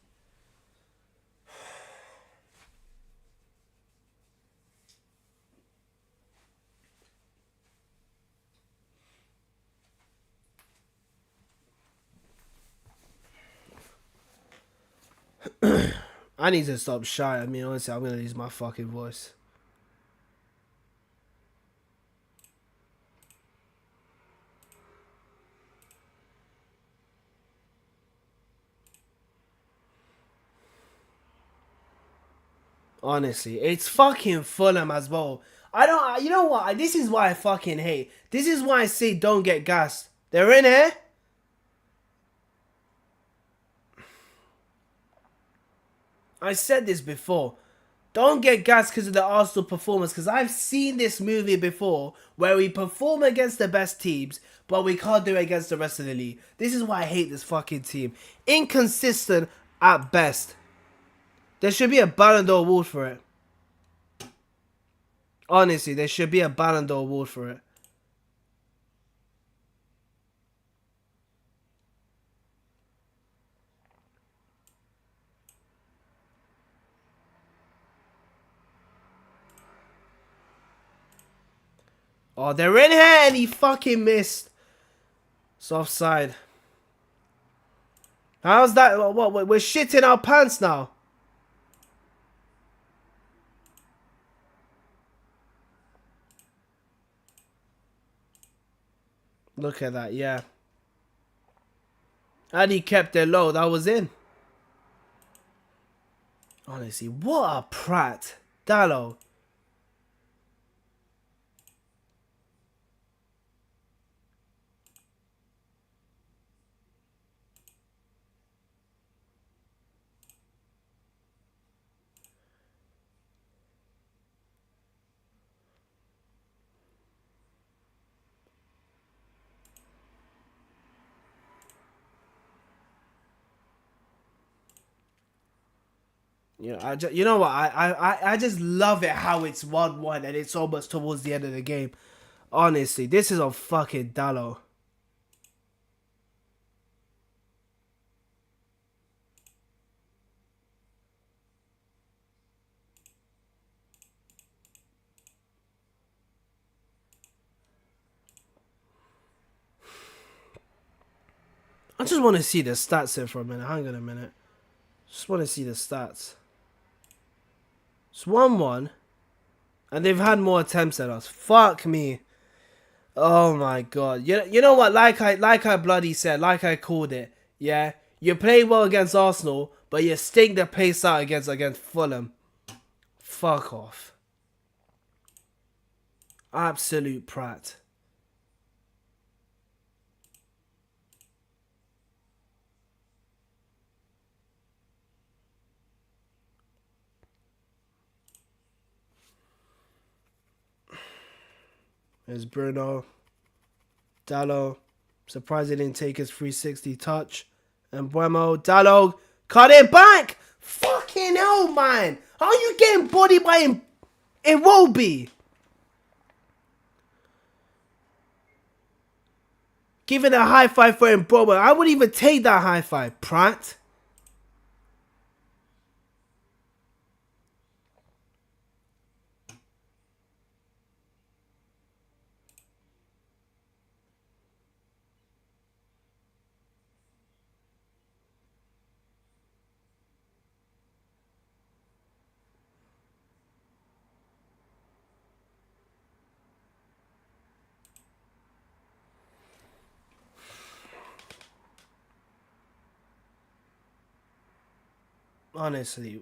I need to stop shouting. I mean, honestly, I'm gonna lose my fucking voice. Honestly, it's fucking Fulham as well. I don't. You know what? This is why I fucking hate. This is why I say don't get gassed. They're in here. I said this before. Don't get gassed because of the Arsenal performance. Because I've seen this movie before where we perform against the best teams, but we can't do it against the rest of the league. This is why I hate this fucking team. Inconsistent at best. There should be a Ballon d'Or award for it. Honestly, there should be a Ballon d'Or award for it. Oh, they're in here and he fucking missed. It's offside. How's that? What? We're shitting our pants now. Look at that, yeah. And he kept it low. That was in. Honestly, what a prat. Dallo. You know what? I just love it how it's 1-1 and it's almost towards the end of the game. Honestly, this is on fucking Dallo. I just want to see the stats here for a minute. Hang on a minute. Just want to see the stats. It's 1-1. And they've had more attempts than us. Fuck me. Oh my god. You know what? Like I bloody said, like I called it. Yeah. You play well against Arsenal, but you stink the pace out against Fulham. Fuck off. Absolute prat. There's Bruno. Dallo. Surprised he didn't take his 360 touch. And Buemo. Dallo. Cut it back! Fucking hell, man! How are you getting bodied by Iwobi? Giving a high five for Buemo. I wouldn't even take that high five, prat. Honestly.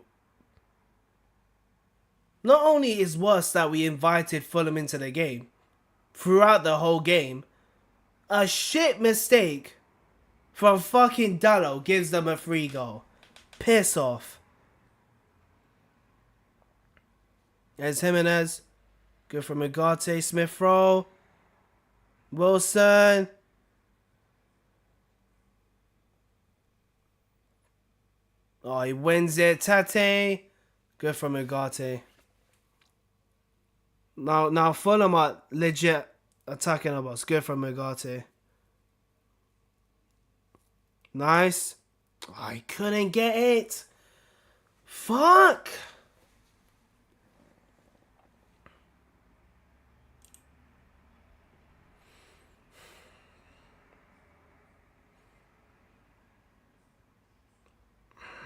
Not only is worse that we invited Fulham into the game, throughout the whole game, a shit mistake from fucking Dallo gives them a free goal. Piss off. There's Jimenez. Good from Ugarte. Smith Rowe. Wilson. Oh, he wins it. Tate. Good from Ugarte. Now Fulham are legit attacking us. Good from Ugarte. Nice. Oh, I couldn't get it. Fuck.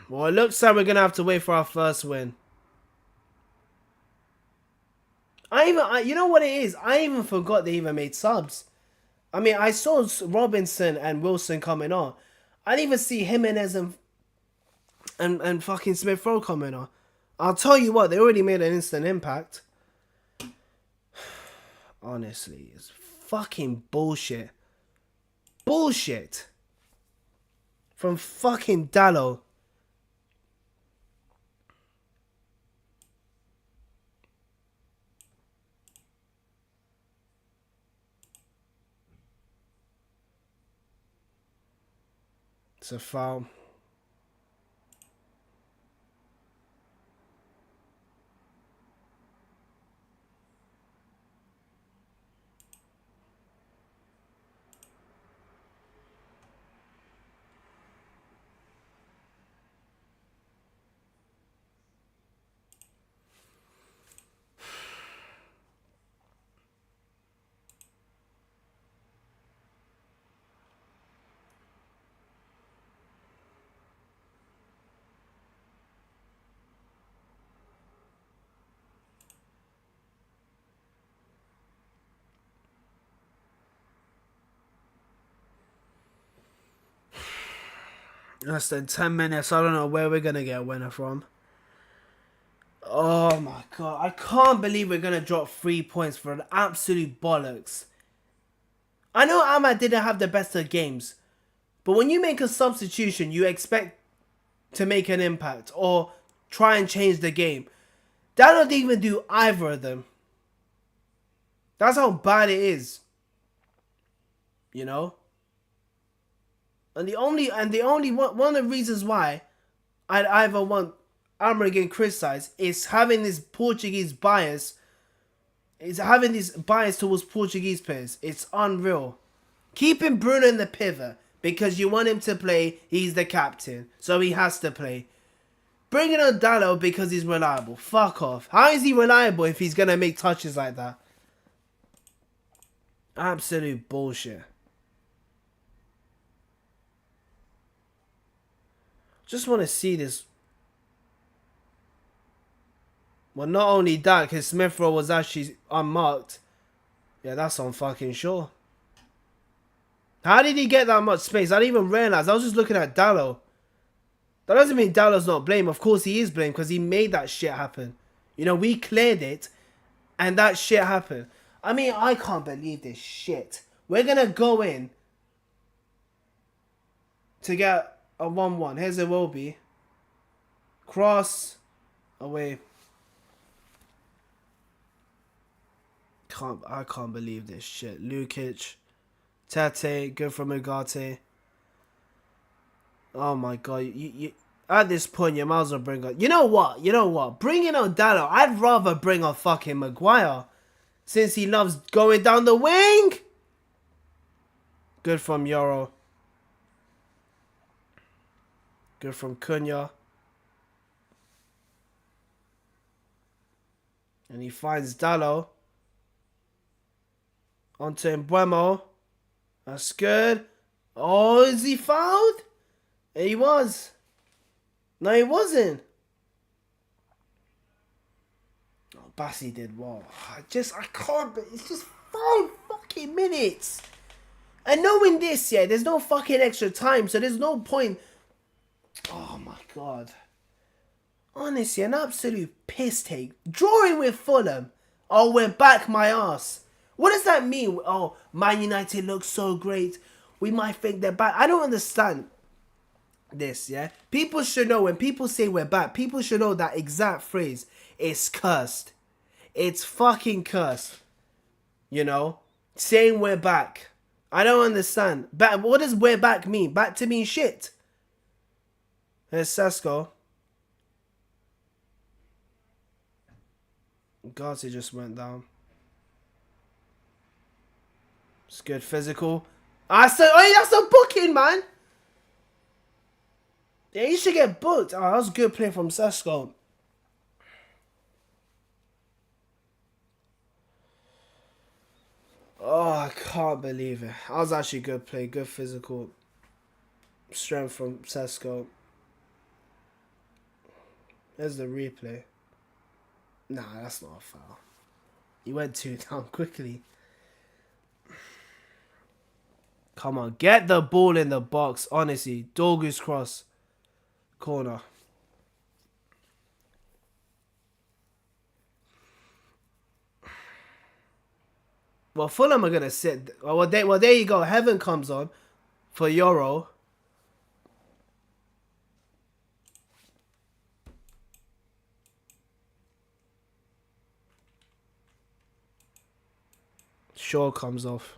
Well, it looks like we're going to have to wait for our first win. You know what it is? I even forgot they even made subs. I mean, I saw Robinson and Wilson coming on. I didn't even see Jimenez and fucking Smith Rowe coming on. I'll tell you what, they already made an instant impact. Honestly, it's fucking bullshit. Bullshit. From fucking Dallo. It's a foul. Less than 10 minutes. I don't know where we're going to get a winner from. Oh my god. I can't believe we're going to drop 3 points for an absolute bollocks. I know Ahmad didn't have the best of games. But when you make a substitution, you expect to make an impact. Or try and change the game. That don't even do either of them. That's how bad it is. You know? And the only one of the reasons why I'd either want Amr getting criticised is having this Portuguese bias. Is having this bias towards Portuguese players. It's unreal. Keeping Bruno in the pivot because you want him to play. He's the captain, so he has to play. Bringing on Dallo because he's reliable. Fuck off. How is he reliable if he's gonna make touches like that? Absolute bullshit. Just want to see this. Well, not only that, because Smith Rowe was actually unmarked. Yeah, that's on fucking sure. How did he get that much space? I didn't even realize. I was just looking at Dallo. That doesn't mean Dallo's not blamed. Of course he is blamed because he made that shit happen. You know, we cleared it and that shit happened. I mean, I can't believe this shit. We're going to go in to get a 1-1. Here's it will be. Cross. Away. I can't believe this shit. Lukic. Tete. Good from Ugarte. Oh my god. You at this point, you might as well bring on... You know what? Bringing on Dallo. I'd rather bring on fucking Maguire. Since he loves going down the wing. Good from Yoro. Good from Cunha. And he finds Dallo. Onto Mbuemo. That's good. Oh, is he fouled? He was. No, he wasn't. Oh, Bassi did well. I can't. It's just 5 fucking minutes. And knowing this, yeah, there's no fucking extra time. So there's no point. Oh my god. Honestly, an absolute piss take. Drawing with Fulham. Oh, we're back my ass. What does that mean? Oh, Man United looks so great. We might think they're back. I don't understand this, yeah? People should know when people say we're back, people should know that exact phrase is cursed. It's fucking cursed. You know? Saying we're back. I don't understand. Back, what does we're back mean? Back to mean shit. Here's Sesko. Garcia just went down. It's good physical. That's a booking, man. Yeah, you should get booked. Oh, that was a good play from Sesko. Oh, I can't believe it. That was actually good play. Good physical strength from Sesko. There's the replay. Nah, that's not a foul. He went 2 down quickly. Come on, get the ball in the box. Honestly, Dorgu's cross. Corner. Well, Fulham are gonna sit. Well, there you go. Heaven comes on for Euro. Shaw comes off.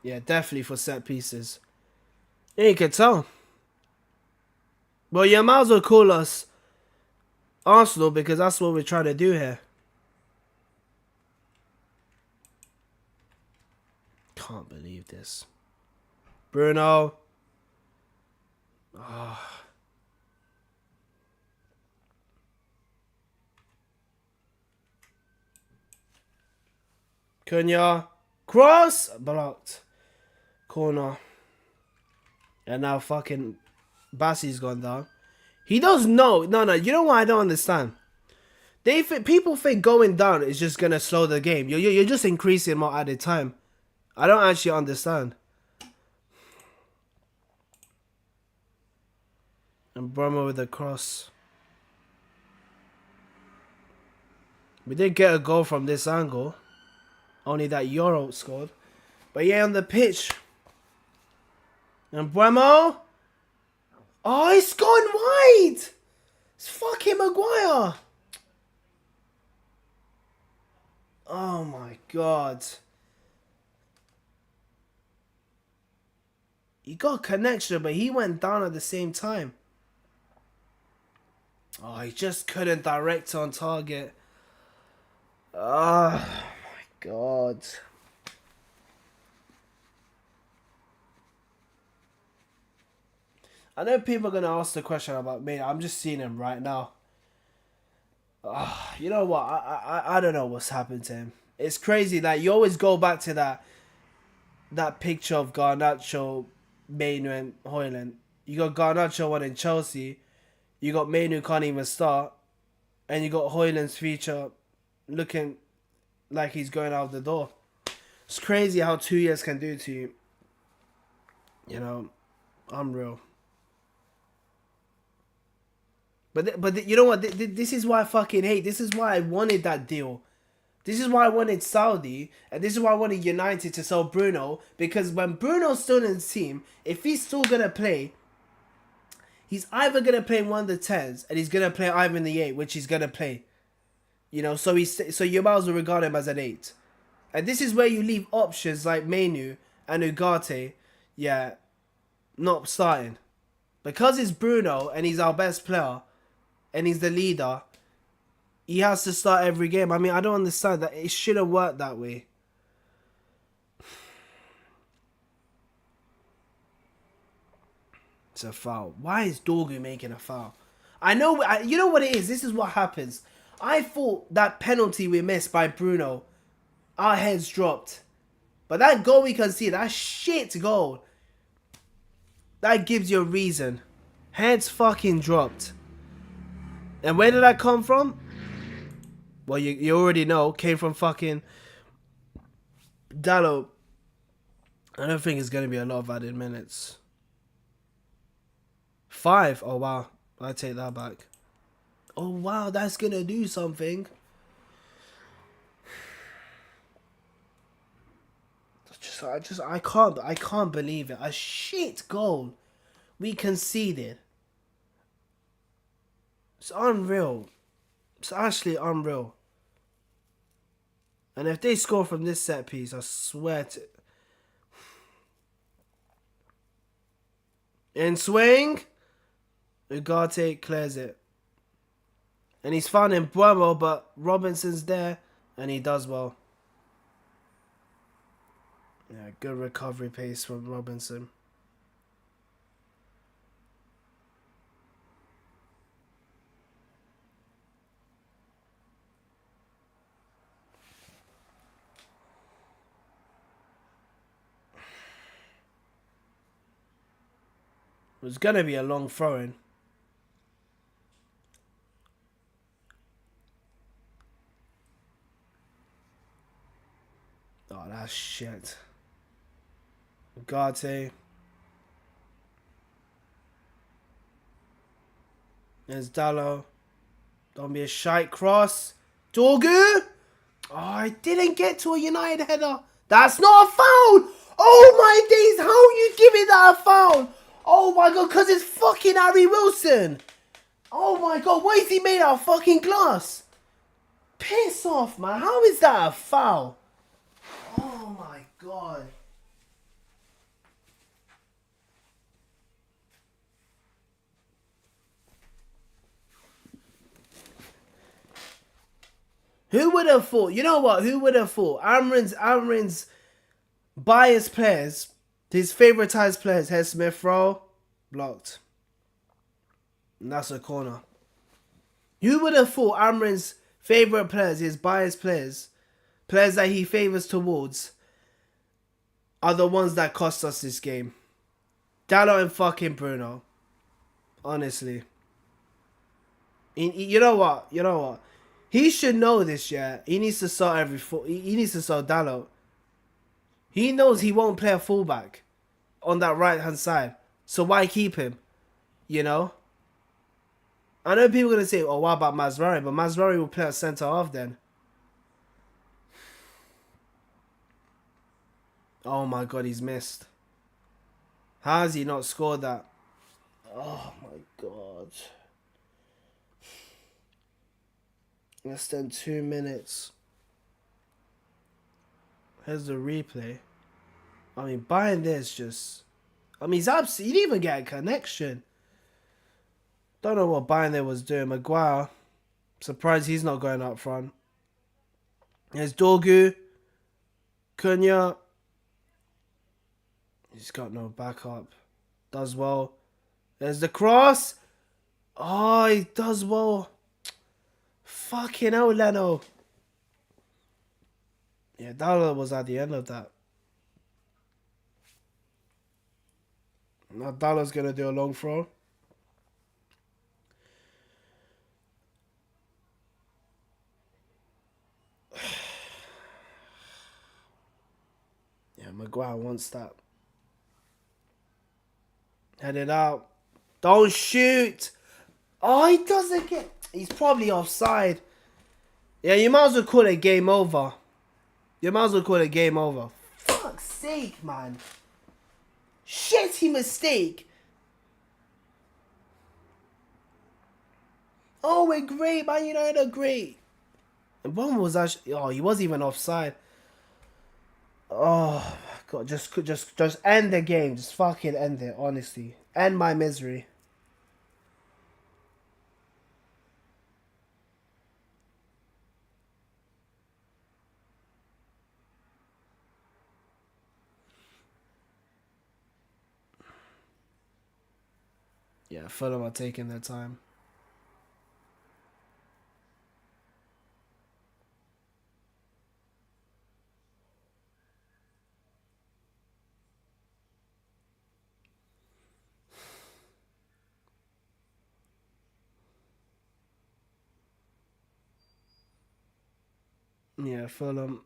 Yeah, definitely for set pieces. Yeah, you can tell. Well, you might as well call us Arsenal because that's what we're trying to do here. Can't believe this. Bruno. Oh. Cunha. Cross. Blocked. Corner. And now fucking Bassie's gone down. He does know. No. You know what I don't understand? People think going down is just going to slow the game. You're just increasing more added time. I don't actually understand. And Brahma with the cross. We did get a goal from this angle. Only that Euro scored. But yeah, on the pitch. And Bremo. Oh, it's gone wide. It's fucking Maguire. Oh my god. He got connection, but he went down at the same time. Oh, he just couldn't direct on target. Oh my god. I know people are going to ask the question about me. I'm just seeing him right now. You know what? I don't know what's happened to him. It's crazy that you always go back to that picture of Garnacho, Mainu and Højlund. You got Garnacho one in Chelsea. You got Mainu can't even start. And you got Højlund's feature looking like he's going out the door. It's crazy how 2 years can do to you. You know, unreal. But you know what? This is why I fucking hate. This is why I wanted that deal. This is why I wanted Saudi. And this is why I wanted United to sell Bruno. Because when Bruno's still in the team, if he's still going to play, he's either going to play one of the 10s and he's going to play either in the 8, which he's going to play. You know, so you might as well regard him as an 8. And this is where you leave options like Mainu and Ugarte, yeah, not starting. Because it's Bruno and he's our best player and he's the leader, he has to start every game. I mean, I don't understand that. It shouldn't work that way. It's a foul. Why is Dorgu making a foul? I know, you know what it is? This is what happens. I thought that penalty we missed by Bruno, our heads dropped. But that goal we can see, that shit goal, that gives you a reason. Heads fucking dropped. And where did that come from? Well, you already know. Came from fucking Dallo. I don't think it's going to be a lot of added minutes. 5. Oh, wow. I take that back. Oh, wow. That's going to do something. I can't believe it. A shit goal we conceded. It's unreal. It's actually unreal. And if they score from this set piece, I swear to... In swing, Ugarte clears it. And he's found in Buemo, but Robinson's there, and he does well. Yeah, good recovery pace from Robinson. It was going to be a long throw-in. Oh, that's shit. Ugarte. There's Dallo. Don't be a shite cross. Dorgu. Oh, I didn't get to a United header. That's not a foul. Oh my days. How are you giving that a foul? Oh my god. Because it's fucking Harry Wilson. Oh my god. What is he made out of fucking glass? Piss off, man. How is that a foul? Oh my god. Who would have thought? You know what? Who would have thought? Amrin's biased players, his favoritized players, Head Smith Rowe, blocked. And that's a corner. Who would have thought Amrin's favorite players, his biased players, players that he favors towards, are the ones that cost us this game? Dallo and fucking Bruno. Honestly. You know what? You know what? He should know this, yeah. He needs to start he needs to start Dallo. He knows he won't play a fullback on that right hand side. So why keep him? You know? I know people are gonna say, oh, what about Mazraoui? But Mazraoui will play at centre half then. Oh my god, he's missed. How has he not scored that? Oh my god. Less than 2 minutes. Here's the replay. I mean, buying this just... I mean, he's absolutely... He didn't even get a connection. Don't know what buying there was doing. Maguire. Surprised he's not going up front. There's Dorgu. Cunha. He's got no backup. Does well. There's the cross. Oh, he does well. Fucking hell, Leno. Yeah, Dallo was at the end of that. Now Dallo's going to do a long throw. Yeah, Maguire wants that. Head it out. Don't shoot. Oh, he doesn't get... He's probably offside. Yeah, you might as well call it game over. You might as well call it game over. Fuck's sake, man. Shitty mistake. Oh, we're great, Man United are great. And one was actually... Oh, he wasn't even offside. Oh, God. Just end the game. Just fucking end it, honestly. End my misery. Yeah, Fulham are taking their time. Yeah, Fulham.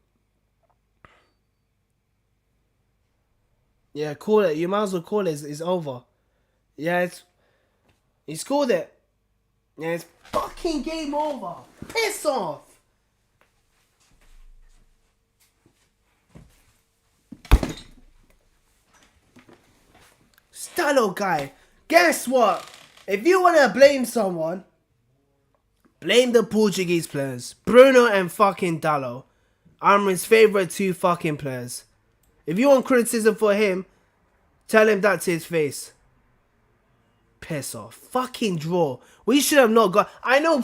Yeah, call it. You might as well call it. It's over. Yeah, he scored it. Yeah, it's fucking game over. Piss off. Dallo guy. Guess what? If you want to blame someone, blame the Portuguese players. Bruno and fucking Dallo. Amrin's favourite two fucking players. If you want criticism for him, tell him that to his face. Piss off. Fucking draw. We should have not got... I know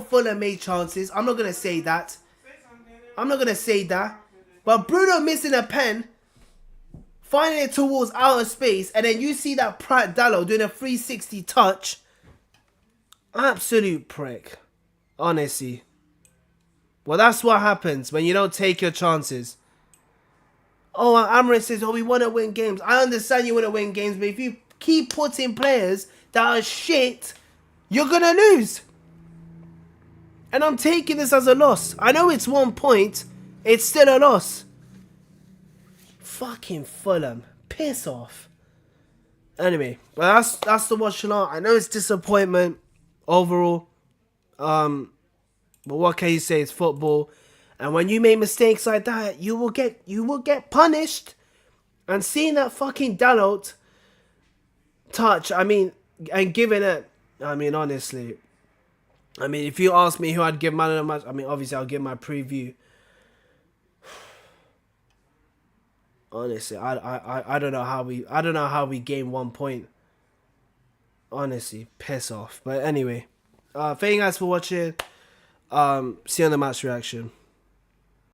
Fulham made chances. I'm not going to say that. But Bruno missing a pen, finding it towards outer space, and then you see that Pratt Dallo doing a 360 touch. Absolute prick. Honestly. Well, that's what happens when you don't take your chances. Oh, Amrin says, oh, we want to win games. I understand you want to win games, but if you keep putting players that are shit, you're going to lose. And I'm taking this as a loss. I know it's 1 point. It's still a loss. Fucking Fulham. Piss off. Anyway, well, that's the Watchalong. I know it's disappointment. overall. But what can you say? It's football, and when you make mistakes like that, you will get punished. And seeing that fucking Dalot touch, I mean, and giving it, I mean, honestly, I mean, if you ask me who I'd give man of the match, I mean, obviously I'll give my preview. Honestly, I don't know how we gain 1 point. Honestly, piss off. But anyway, thank you guys for watching. See you on the match reaction.